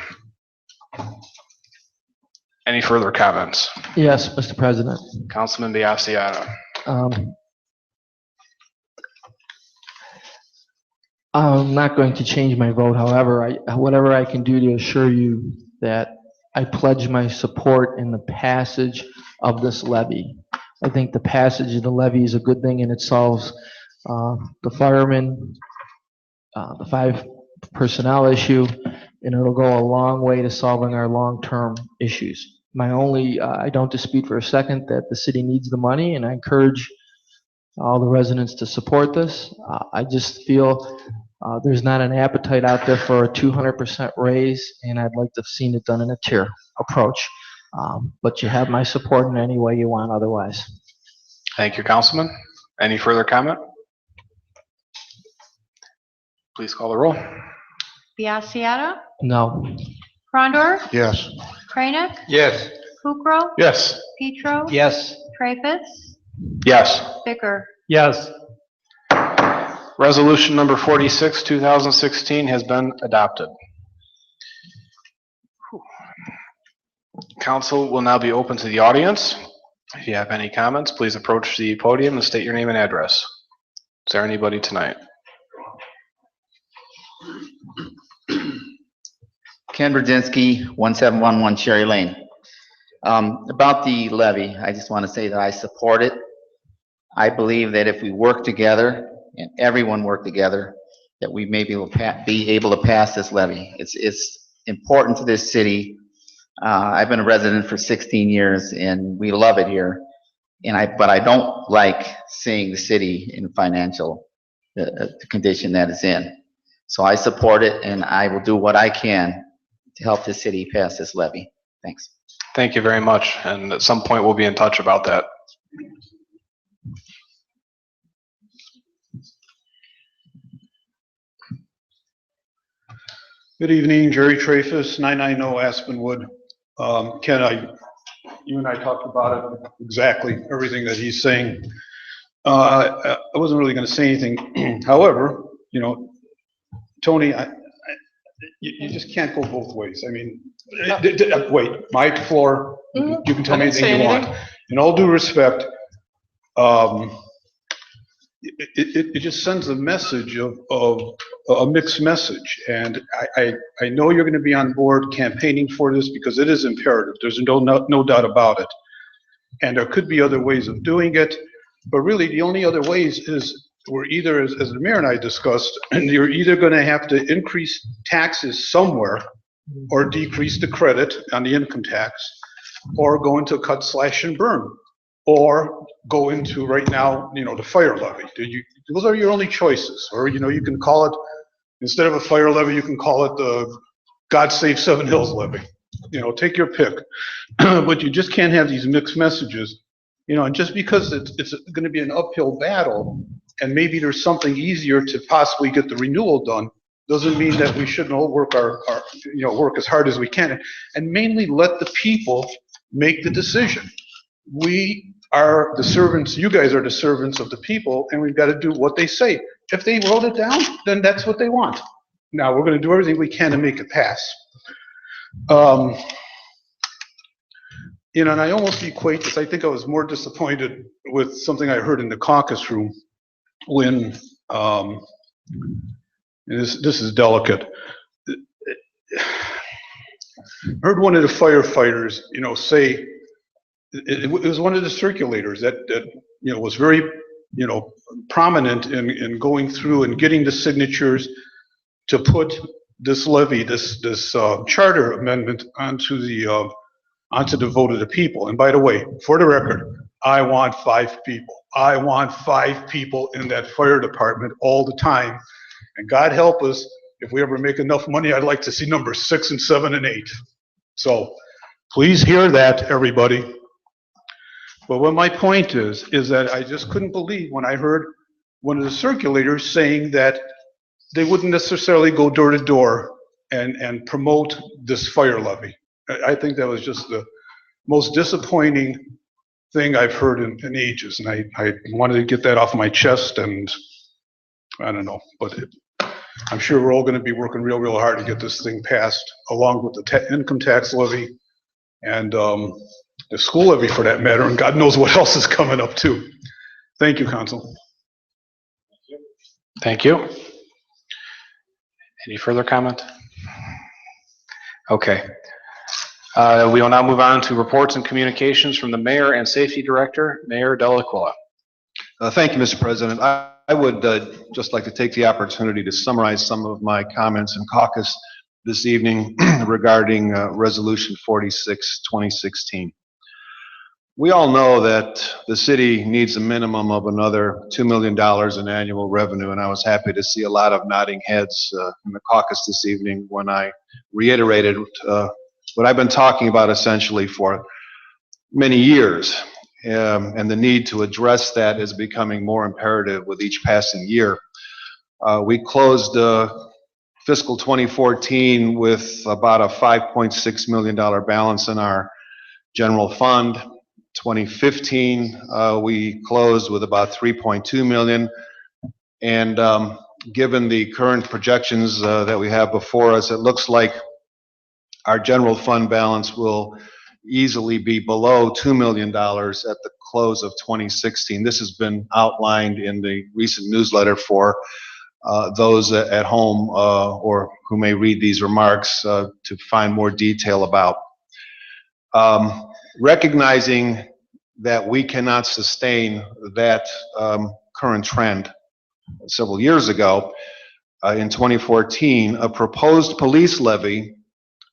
Any further comments? Yes, Mr. President. Councilman Biassiata. I'm not going to change my vote. However, whatever I can do to assure you that I pledge my support in the passage of this levy. I think the passage of the levy is a good thing, and it solves the firemen, the 5 personnel issue, and it'll go a long way to solving our long-term issues. I don't dispute for a second that the city needs the money, and I encourage all the residents to support this. I just feel there's not an appetite out there for a 200% raise, and I'd like to have seen it done in a tier approach. But you have my support in any way you want otherwise. Thank you, Councilman. Any further comment? Please call the roll. Biassiata. No. Frondor. Yes. Kranek. Yes. Kukrow. Yes. Petro. Yes. Traffus. Yes. Bicker. Yes. Resolution number 46, 2016 has been adopted. Council will now be open to the audience. If you have any comments, please approach the podium and state your name and address. Is there anybody tonight? Ken Brzezinski, 1711 Cherry Lane. About the levy, I just want to say that I support it. I believe that if we work together, and everyone work together, that we may be able to pass this levy. It's important to this city. I've been a resident for 16 years, and we love it here. But I don't like seeing the city in financial the condition that it's in. So I support it, and I will do what I can to help the city pass this levy. Thanks. Thank you very much. And at some point, we'll be in touch about that. Good evening, Jerry Traffus, 990 Aspenwood. Ken, you and I talked about it, exactly everything that he's saying. I wasn't really going to say anything. However, you know, Tony, you just can't go both ways. I mean, wait, my floor, you can tell me anything you want. In all due respect, it just sends a message of a mixed message. And I know you're going to be on board campaigning for this because it is imperative. There's no doubt about it. And there could be other ways of doing it. But really, the only other ways is we're either, as the mayor and I discussed, and you're either going to have to increase taxes somewhere or decrease the credit on the income tax, or go into cut, slash, and burn, or go into right now, you know, the fire levy. Those are your only choices. Or, you know, you can call it, instead of a fire levy, you can call it the God Save Seven Hills levy. You know, take your pick. But you just can't have these mixed messages. You know, and just because it's going to be an uphill battle, and maybe there's something easier to possibly get the renewal done, doesn't mean that we shouldn't all work work as hard as we can, and mainly let the people make the decision. We are the servants, you guys are the servants of the people, and we've got to do what they say. If they wrote it down, then that's what they want. Now, we're going to do everything we can to make it pass. You know, and I almost equate this, I think I was more disappointed with something I heard in the caucus room when, this is delicate. I heard one of the firefighters, you know, say, it was one of the circulators that you know, was very, you know, prominent in going through and getting the signatures to put this levy, this charter amendment onto the vote of the people. And by the way, for the record, I want 5 people. I want 5 people in that fire department all the time. And God help us, if we ever make enough money, I'd like to see numbers 6 and 7 and 8. So please hear that, everybody. But what my point is that I just couldn't believe when I heard one of the circulators saying that they wouldn't necessarily go door to door and promote this fire levy. I think that was just the most disappointing thing I've heard in ages, and I wanted to get that off my chest, and I don't know, but I'm sure we're all going to be working real hard to get this thing passed, along with the income tax levy and the school levy for that matter, and God knows what else is coming up too. Thank you, Council. Thank you. Any further comment? Okay. We will now move on to reports and communications from the Mayor and Safety Director, Mayor Delaquila. Thank you, Mr. President. I would just like to take the opportunity to summarize some of my comments in caucus this evening regarding Resolution 46, 2016. We all know that the city needs a minimum of another $2 million in annual revenue, and I was happy to see a lot of nodding heads in the caucus this evening when I reiterated what I've been talking about essentially for many years, and the need to address that is becoming more imperative with each passing year. We closed fiscal 2014 with about a $5.6 million balance in our general fund. 2015, we closed with about $3.2 million, and given the current projections that we have before us, it looks like our general fund balance will easily be below $2 million at the close of 2016. This has been outlined in the recent newsletter for those at home or who may read these remarks to find more detail about. Recognizing that we cannot sustain that current trend, several years ago, in 2014, a proposed police levy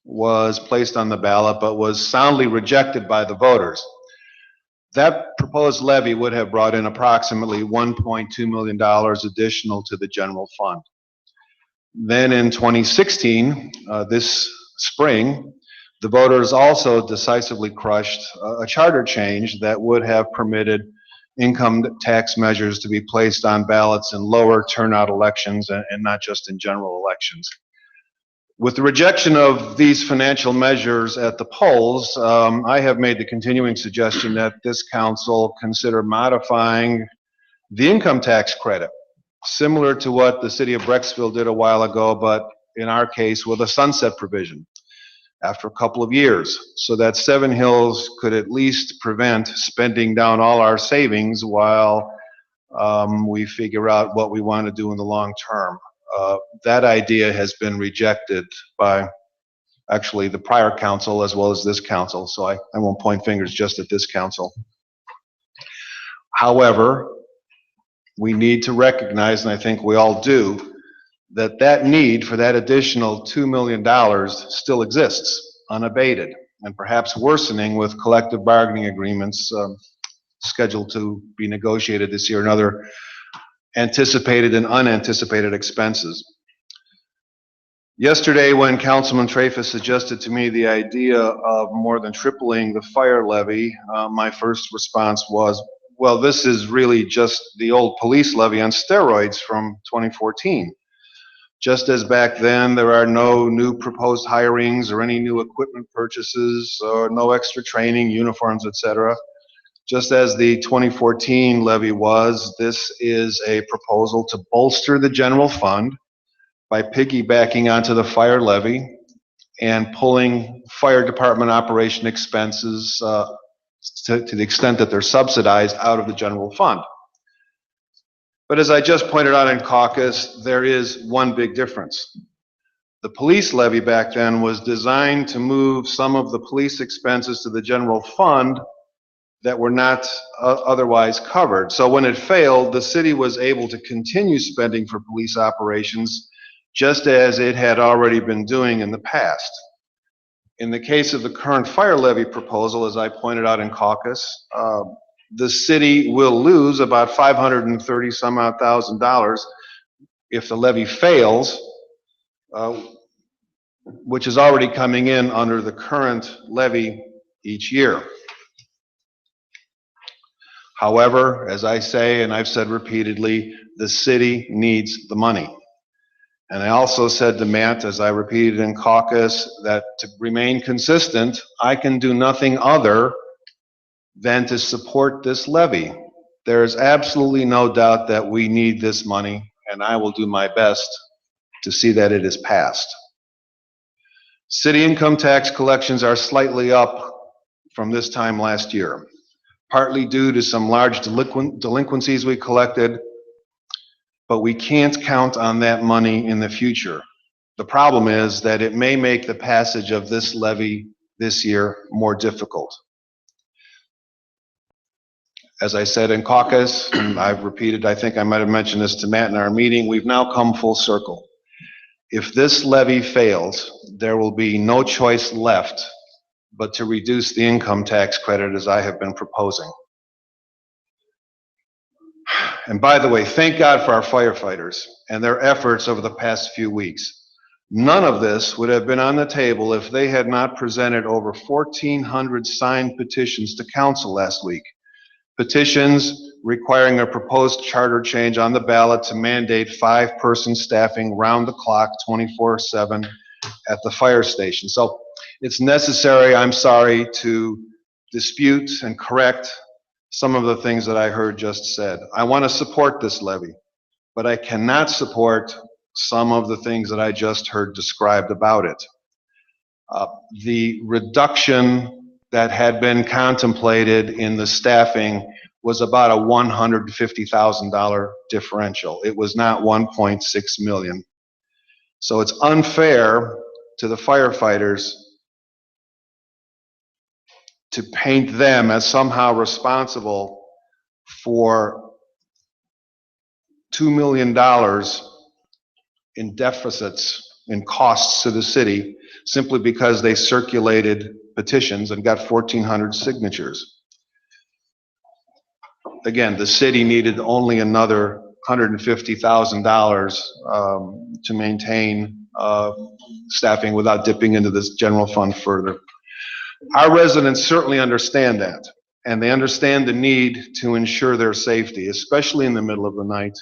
was placed on the ballot but was soundly rejected by the voters. That proposed levy would have brought in approximately $1.2 million additional to the general fund. Then in 2016, this spring, the voters also decisively crushed a charter change that would have permitted income tax measures to be placed on ballots in lower turnout elections and not just in general elections. With the rejection of these financial measures at the polls, I have made the continuing suggestion that this council consider modifying the income tax credit, similar to what the city of Brecksville did a while ago, but in our case with a sunset provision after a couple of years, so that Seven Hills could at least prevent spending down all our savings while we figure out what we want to do in the long term. That idea has been rejected by actually the prior council as well as this council, so I won't point fingers just at this council. However, we need to recognize, and I think we all do, that need for that additional $2 million still exists, unabated, and perhaps worsening with collective bargaining agreements scheduled to be negotiated this year and other anticipated and unanticipated expenses. Yesterday, when Councilman Traffus suggested to me the idea of more than tripling the fire levy, my first response was, well, this is really just the old police levy on steroids from 2014. Just as back then there are no new proposed hirings or any new equipment purchases or no extra training, uniforms, etc. Just as the 2014 levy was, this is a proposal to bolster the general fund by piggybacking onto the fire levy and pulling fire department operation expenses to the extent that they're subsidized out of the general fund. But as I just pointed out in caucus, there is one big difference. The police levy back then was designed to move some of the police expenses to the general fund that were not otherwise covered. So when it failed, the city was able to continue spending for police operations just as it had already been doing in the past. In the case of the current fire levy proposal, as I pointed out in caucus, the city will lose about $530 some odd thousand if the levy fails, which is already coming in under the current levy each year. However, as I say, and I've said repeatedly, the city needs the money. And I also said to Matt, as I repeated in caucus, that to remain consistent, I can do nothing other than to support this levy. There is absolutely no doubt that we need this money, and I will do my best to see that it is passed. City income tax collections are slightly up from this time last year, partly due to some large delinquencies we collected, but we can't count on that money in the future. The problem is that it may make the passage of this levy this year more difficult. As I said in caucus, and I've repeated, I think I might have mentioned this to Matt in our meeting, we've now come full circle. If this levy fails, there will be no choice left but to reduce the income tax credit as I have been proposing. And by the way, thank God for our firefighters and their efforts over the past few weeks. None of this would have been on the table if they had not presented over 1,400 signed petitions to council last week. Petitions requiring a proposed charter change on the ballot to mandate 5-person staffing round the clock 24/7 at the fire station. So it's necessary, I'm sorry, to dispute and correct some of the things that I heard just said. I want to support this levy, but I cannot support some of the things that I just heard described about it. The reduction that had been contemplated in the staffing was about a $150,000 differential. It was not 1.6 million. So it's unfair to the firefighters to paint them as somehow responsible for $2 million in deficits, in costs to the city, simply because they circulated petitions and got 1,400 signatures. Again, the city needed only another $150,000 to maintain staffing without dipping into this general fund further. Our residents certainly understand that, and they understand the need to ensure their safety, especially in the middle of the night,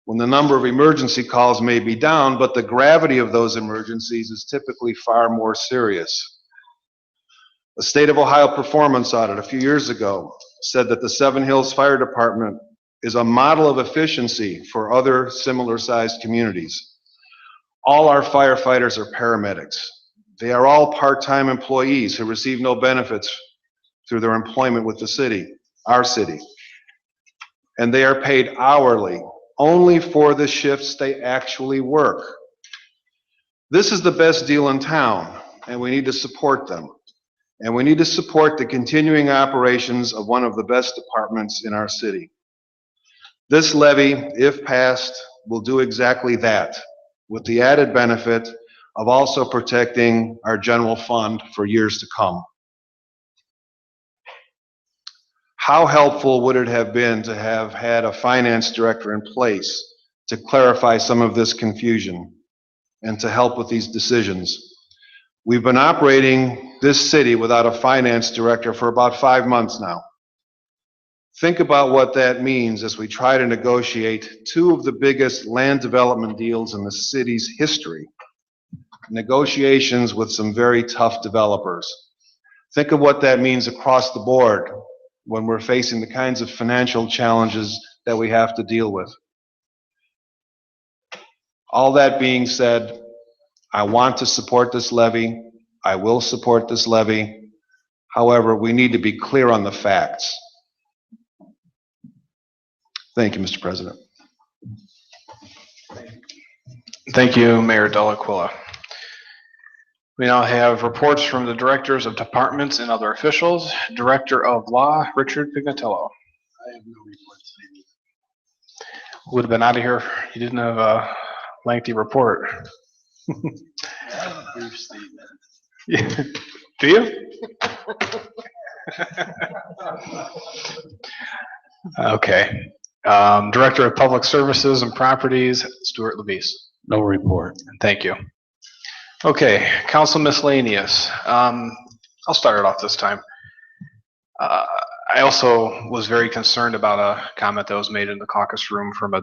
when the number of emergency calls may be down, but the gravity of those emergencies is typically far more serious. A State of Ohio performance audit a few years ago said that the Seven Hills Fire Department is a model of efficiency for other similar-sized communities. All our firefighters are paramedics. They are all part-time employees who receive no benefits through their employment with the city, our city. And they are paid hourly, only for the shifts they actually work. This is the best deal in town, and we need to support them. And we need to support the continuing operations of one of the best departments in our city. This levy, if passed, will do exactly that, with the added benefit of also protecting our general fund for years to come. How helpful would it have been to have had a finance director in place to clarify some of this confusion and to help with these decisions? We've been operating this city without a finance director for about 5 months now. Think about what that means as we try to negotiate two of the biggest land development deals in the city's history. Negotiations with some very tough developers. Think of what that means across the board when we're facing the kinds of financial challenges that we have to deal with. All that being said, I want to support this levy. I will support this levy. However, we need to be clear on the facts. Thank you, Mr. President. Thank you, Mayor Delaquila. We now have reports from the directors of departments and other officials. Director of Law, Richard Pignatello. I have no reports today. Would have been out of here. You didn't have a lengthy report. Brief statement. Yeah. Do you? Okay. Director of Public Services and Properties, Stuart Levis. No report. Thank you. Okay, council miscellaneous. I'll start it off this time. I also was very concerned about a comment that was made in the caucus room from a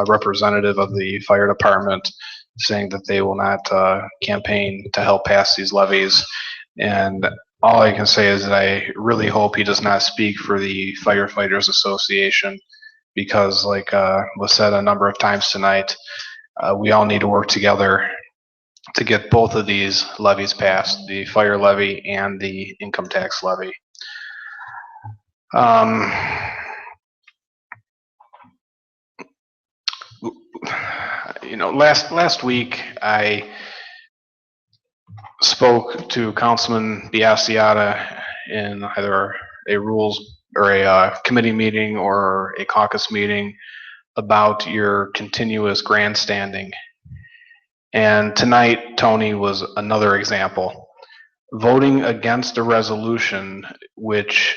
representative of the fire department saying that they will not campaign to help pass these levies. And all I can say is that I really hope he does not speak for the Firefighters Association, because like was said a number of times tonight, we all need to work together to get both of these levies passed, the fire levy and the income tax levy. You know, last week I spoke to Councilman Biassiata in either a rules or a committee meeting or a caucus meeting about your continuous grandstanding. And tonight, Tony, was another example. Voting against a resolution which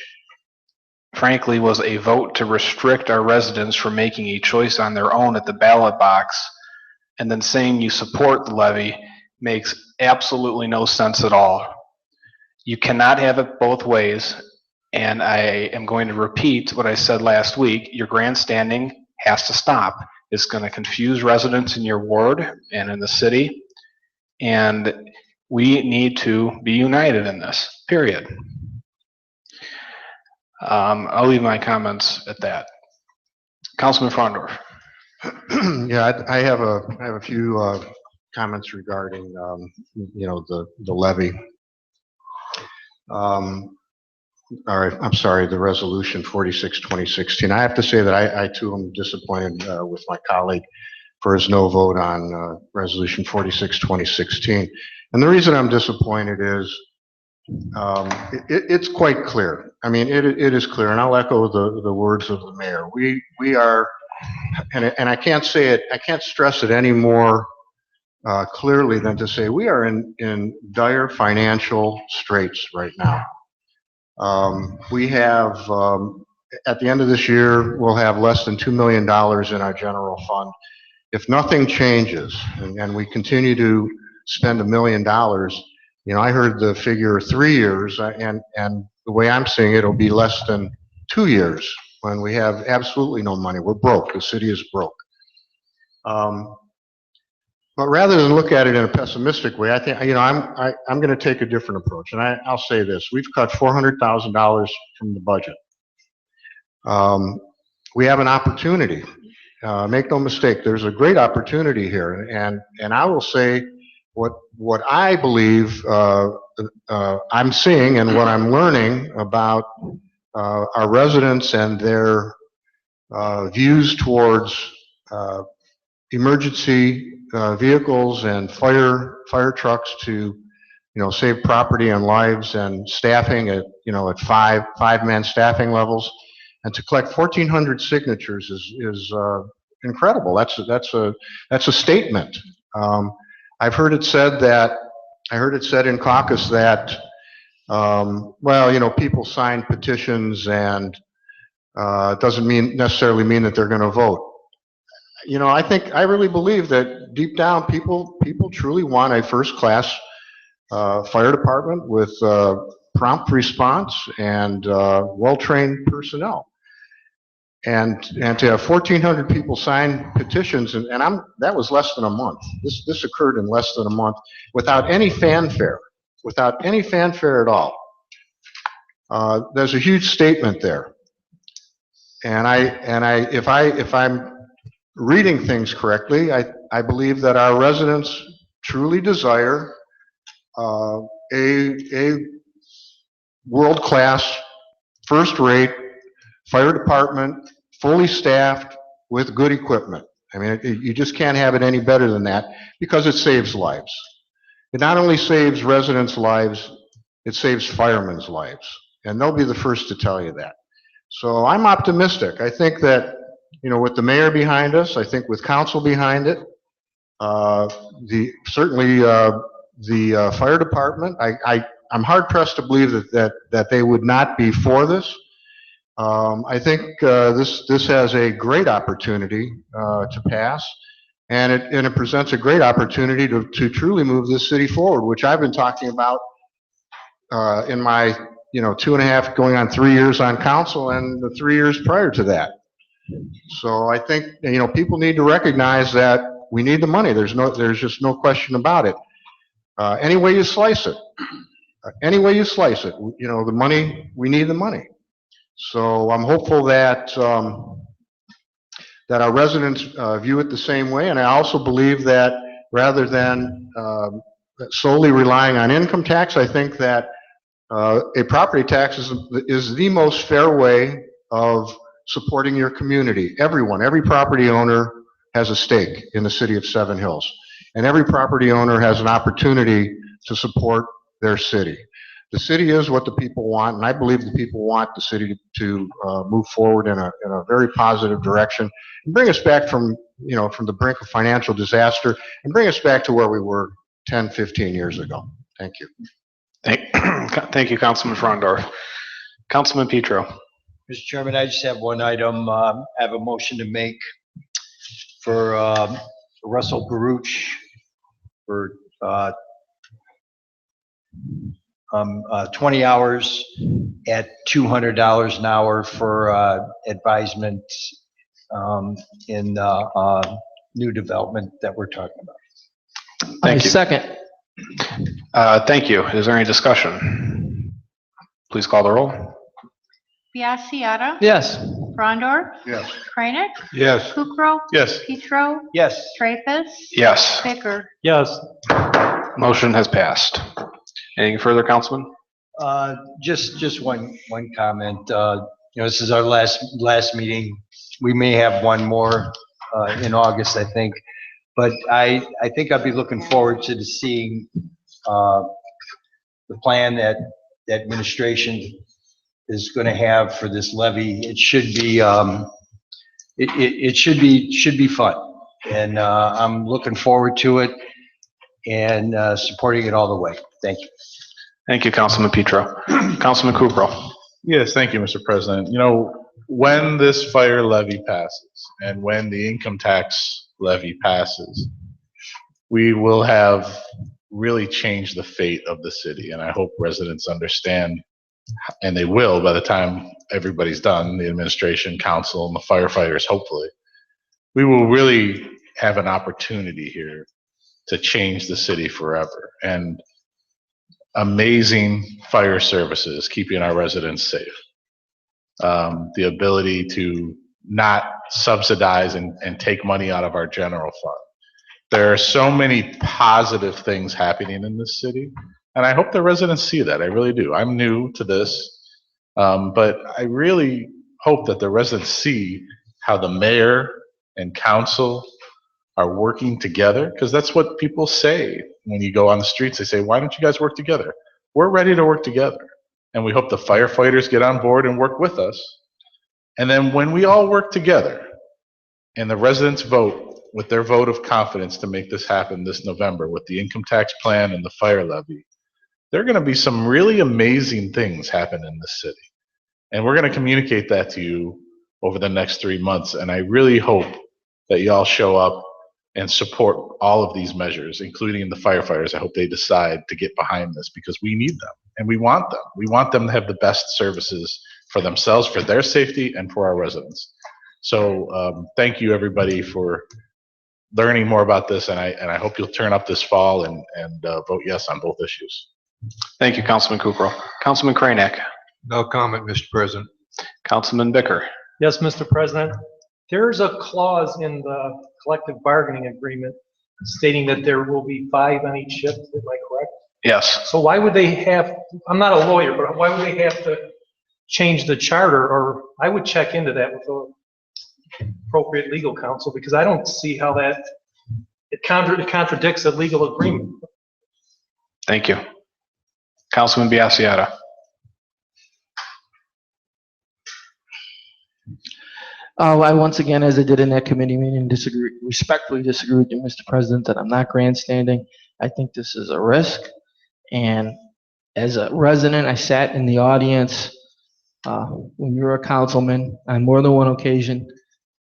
frankly was a vote to restrict our residents from making a choice on their own at the ballot box, and then saying you support the levy makes absolutely no sense at all. You cannot have it both ways, and I am going to repeat what I said last week. Your grandstanding has to stop. It's going to confuse residents in your ward and in the city, and we need to be united in this, period. I'll leave my comments at that. Councilman Frondorf. Yeah, I have a few comments regarding the levy. all right, I'm sorry, the resolution 46, 2016. I have to say that I too am disappointed with my colleague for his no vote on resolution 46, 2016. And the reason I'm disappointed is it's quite clear. I mean, it is clear, and I'll echo the words of the mayor. We are, and I can't say it, I can't stress it any more clearly than to say we are in dire financial straits right now. We have, at the end of this year, we'll have less than $2 million in our general fund. If nothing changes and we continue to spend $1 million, you know, I heard the figure 3 years, and the way I'm seeing it, it'll be less than 2 years when we have absolutely no money. We're broke. The city is broke. But rather than look at it in a pessimistic way, I think, you know, I'm going to take a different approach. And I'll say this: we've cut $400,000 from the budget. We have an opportunity. Make no mistake, there's a great opportunity here. And I will say what I believe I'm seeing and what I'm learning about our residents and their views towards emergency vehicles and fire trucks to, you know, save property and lives, and staffing at, you know, at five-man staffing levels, and to collect 1,400 signatures is incredible. That's a statement. I've heard it said that, I heard it said in caucus that, well, you know, people sign petitions and it doesn't necessarily mean that they're going to vote. You know, I really believe that deep down people truly want a first-class fire department with prompt response and well-trained personnel. And to have 1,400 people sign petitions, and that was less than a month. This occurred in less than a month without any fanfare at all. There's a huge statement there. And if I'm reading things correctly, I believe that our residents truly desire a world-class, first-rate fire department, fully staffed with good equipment. I mean, you just can't have it any better than that, because it saves lives. It not only saves residents' lives, it saves firemen's lives. And they'll be the first to tell you that. So I'm optimistic. I think that, you know, with the mayor behind us, I think with council behind it, certainly the fire department, I'm hard pressed to believe that they would not be for this. I think this has a great opportunity to pass, and it presents a great opportunity to truly move this city forward, which I've been talking about in my, you know, 2.5 going on 3 years on council, and the 3 years prior to that. So I think, you know, people need to recognize that we need the money. There's just no question about it. Any way you slice it, you know, the money, we need the money. So I'm hopeful that that our residents view it the same way, and I also believe that rather than solely relying on income tax, I think that a property tax is the most fair way of supporting your community. Every property owner has a stake in the city of Seven Hills, and every property owner has an opportunity to support their city. The city is what the people want, and I believe the people want the city to move forward in a very positive direction and bring us back from, you know, from the brink of financial disaster and bring us back to where we were 10, 15 years ago. Thank you. Thank you, Councilman Frondorf. Councilman Petro. Mr. Chairman, I just have one item. I have a motion to make for Russell Baruch for 20 hours at $200 an hour for advisement in new development that we're talking about. Thank you. Second. Thank you. Is there any discussion? Please call the roll. Biassiata. Yes. Frondor. Yes. Kranek. Yes. Kukrow. Yes. Petro. Yes. Traffus. Yes. Bicker. Yes. Motion has passed. Anything further, Councilman? Just one comment. This is our last meeting. We may have one more in August, I think. But I think I'd be looking forward to seeing the plan that the administration is going to have for this levy. It should be it should be fun, and I'm looking forward to it and supporting it all the way. Thank you. Thank you, Councilman Petro. Councilman Kukrow. Yes, thank you, Mr. President. When this fire levy passes and when the income tax levy passes, we will have really changed the fate of the city. And I hope residents understand, and they will by the time everybody's done, the administration, council, and the firefighters, hopefully. We will really have an opportunity here to change the city forever. And amazing fire services, keeping our residents safe. The ability to not subsidize and take money out of our general fund. There are so many positive things happening in this city, and I hope the residents see that. I really do. I'm new to this, but I really hope that the residents see how the mayor and council are working together, because that's what people say when you go on the streets. They say, why don't you guys work together? We're ready to work together. And we hope the firefighters get on board and work with us. And then when we all work together and the residents vote with their vote of confidence to make this happen this November with the income tax plan and the fire levy, there are going to be some really amazing things happen in this city. And we're going to communicate that to you over the next 3 months. And I really hope that you all show up and support all of these measures, including the firefighters. I hope they decide to get behind this because we need them and we want them. We want them to have the best services for themselves, for their safety, and for our residents. So thank you, everybody, for learning more about this, and I hope you'll turn up this fall and vote yes on both issues. Thank you, Councilman Kukrow. Councilman Kranek. No comment, Mr. President. Councilman Bicker. Yes, Mr. President. There's a clause in the collective bargaining agreement stating that there will be 5 on each shift. Am I correct? Yes. So why would they have, I'm not a lawyer, but why would they have to change the charter? Or I would check into that with the appropriate legal counsel, because I don't see how that, it contradicts a legal agreement. Thank you. Councilman Biassiata. I once again, as I did in that committee meeting, respectfully disagree with you, Mr. President, that I'm not grandstanding. I think this is a risk. And as a resident, I sat in the audience when you were a councilman on more than one occasion.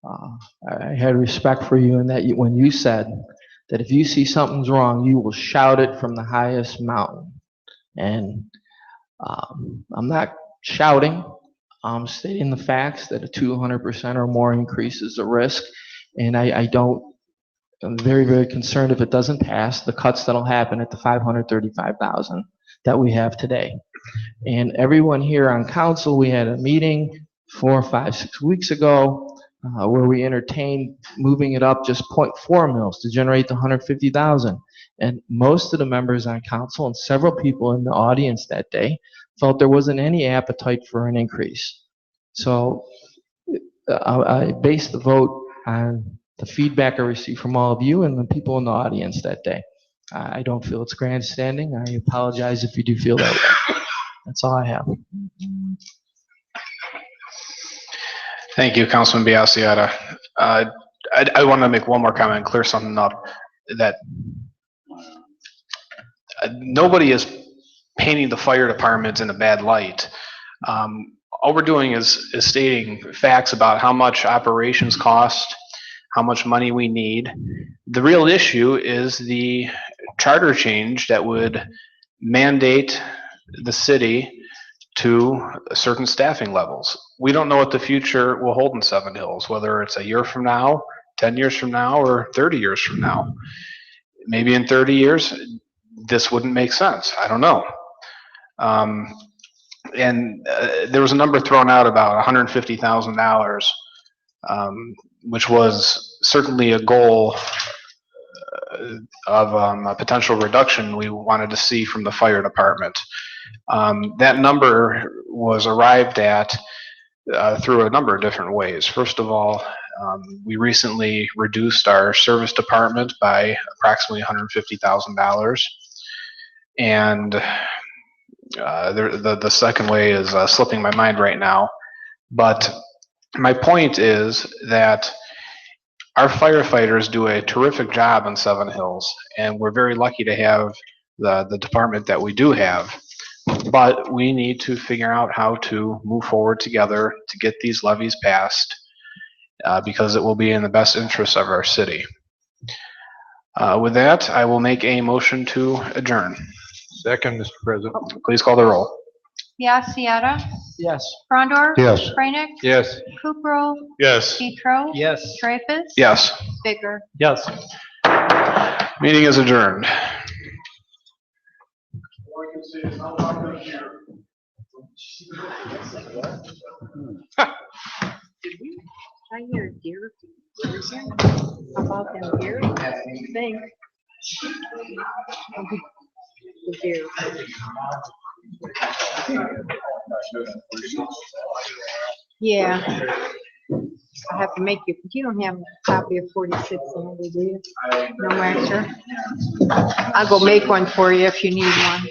I had respect for you in that when you said that if you see something's wrong, you will shout it from the highest mountain. And I'm not shouting. I'm stating the facts that a 200% or more increase is a risk. And I'm very, very concerned if it doesn't pass, the cuts that'll happen at the $535,000 that we have today. And everyone here on council, we had a meeting 4, 5, 6 weeks ago where we entertained moving it up just 0.4 mils to generate the $150,000. And most of the members on council and several people in the audience that day felt there wasn't any appetite for an increase. So I based the vote on the feedback I received from all of you and the people in the audience that day. I don't feel it's grandstanding. I apologize if you do feel that way. That's all I have. Thank you, Councilman Biassiata. I want to make one more comment and clear something up, that nobody is painting the fire departments in a bad light. All we're doing is stating facts about how much operations cost, how much money we need. The real issue is the charter change that would mandate the city to certain staffing levels. We don't know what the future will hold in Seven Hills, whether it's a year from now, 10 years from now, or 30 years from now. Maybe in 30 years, this wouldn't make sense. I don't know. And there was a number thrown out about $150,000, which was certainly a goal of a potential reduction we wanted to see from the fire department. That number was arrived at through a number of different ways. First of all, we recently reduced our service department by approximately $150,000. And the second way is slipping my mind right now. But my point is that our firefighters do a terrific job in Seven Hills, and we're very lucky to have the department that we do have. But we need to figure out how to move forward together to get these levies passed, because it will be in the best interest of our city. With that, I will make a motion to adjourn. Second, Mr. President. Please call the roll. Biassiata. Yes. Frondor. Yes. Kranek. Yes. Kukrow. Yes. Petro. Yes. Traffus. Yes, Bicker. Yes. meeting is adjourned. I hear deer. About them deer? I think. The deer. Yeah. I have to make you, you don't have a copy of 46 on it, do you? No, Maxer? I'll go make one for you if you need one.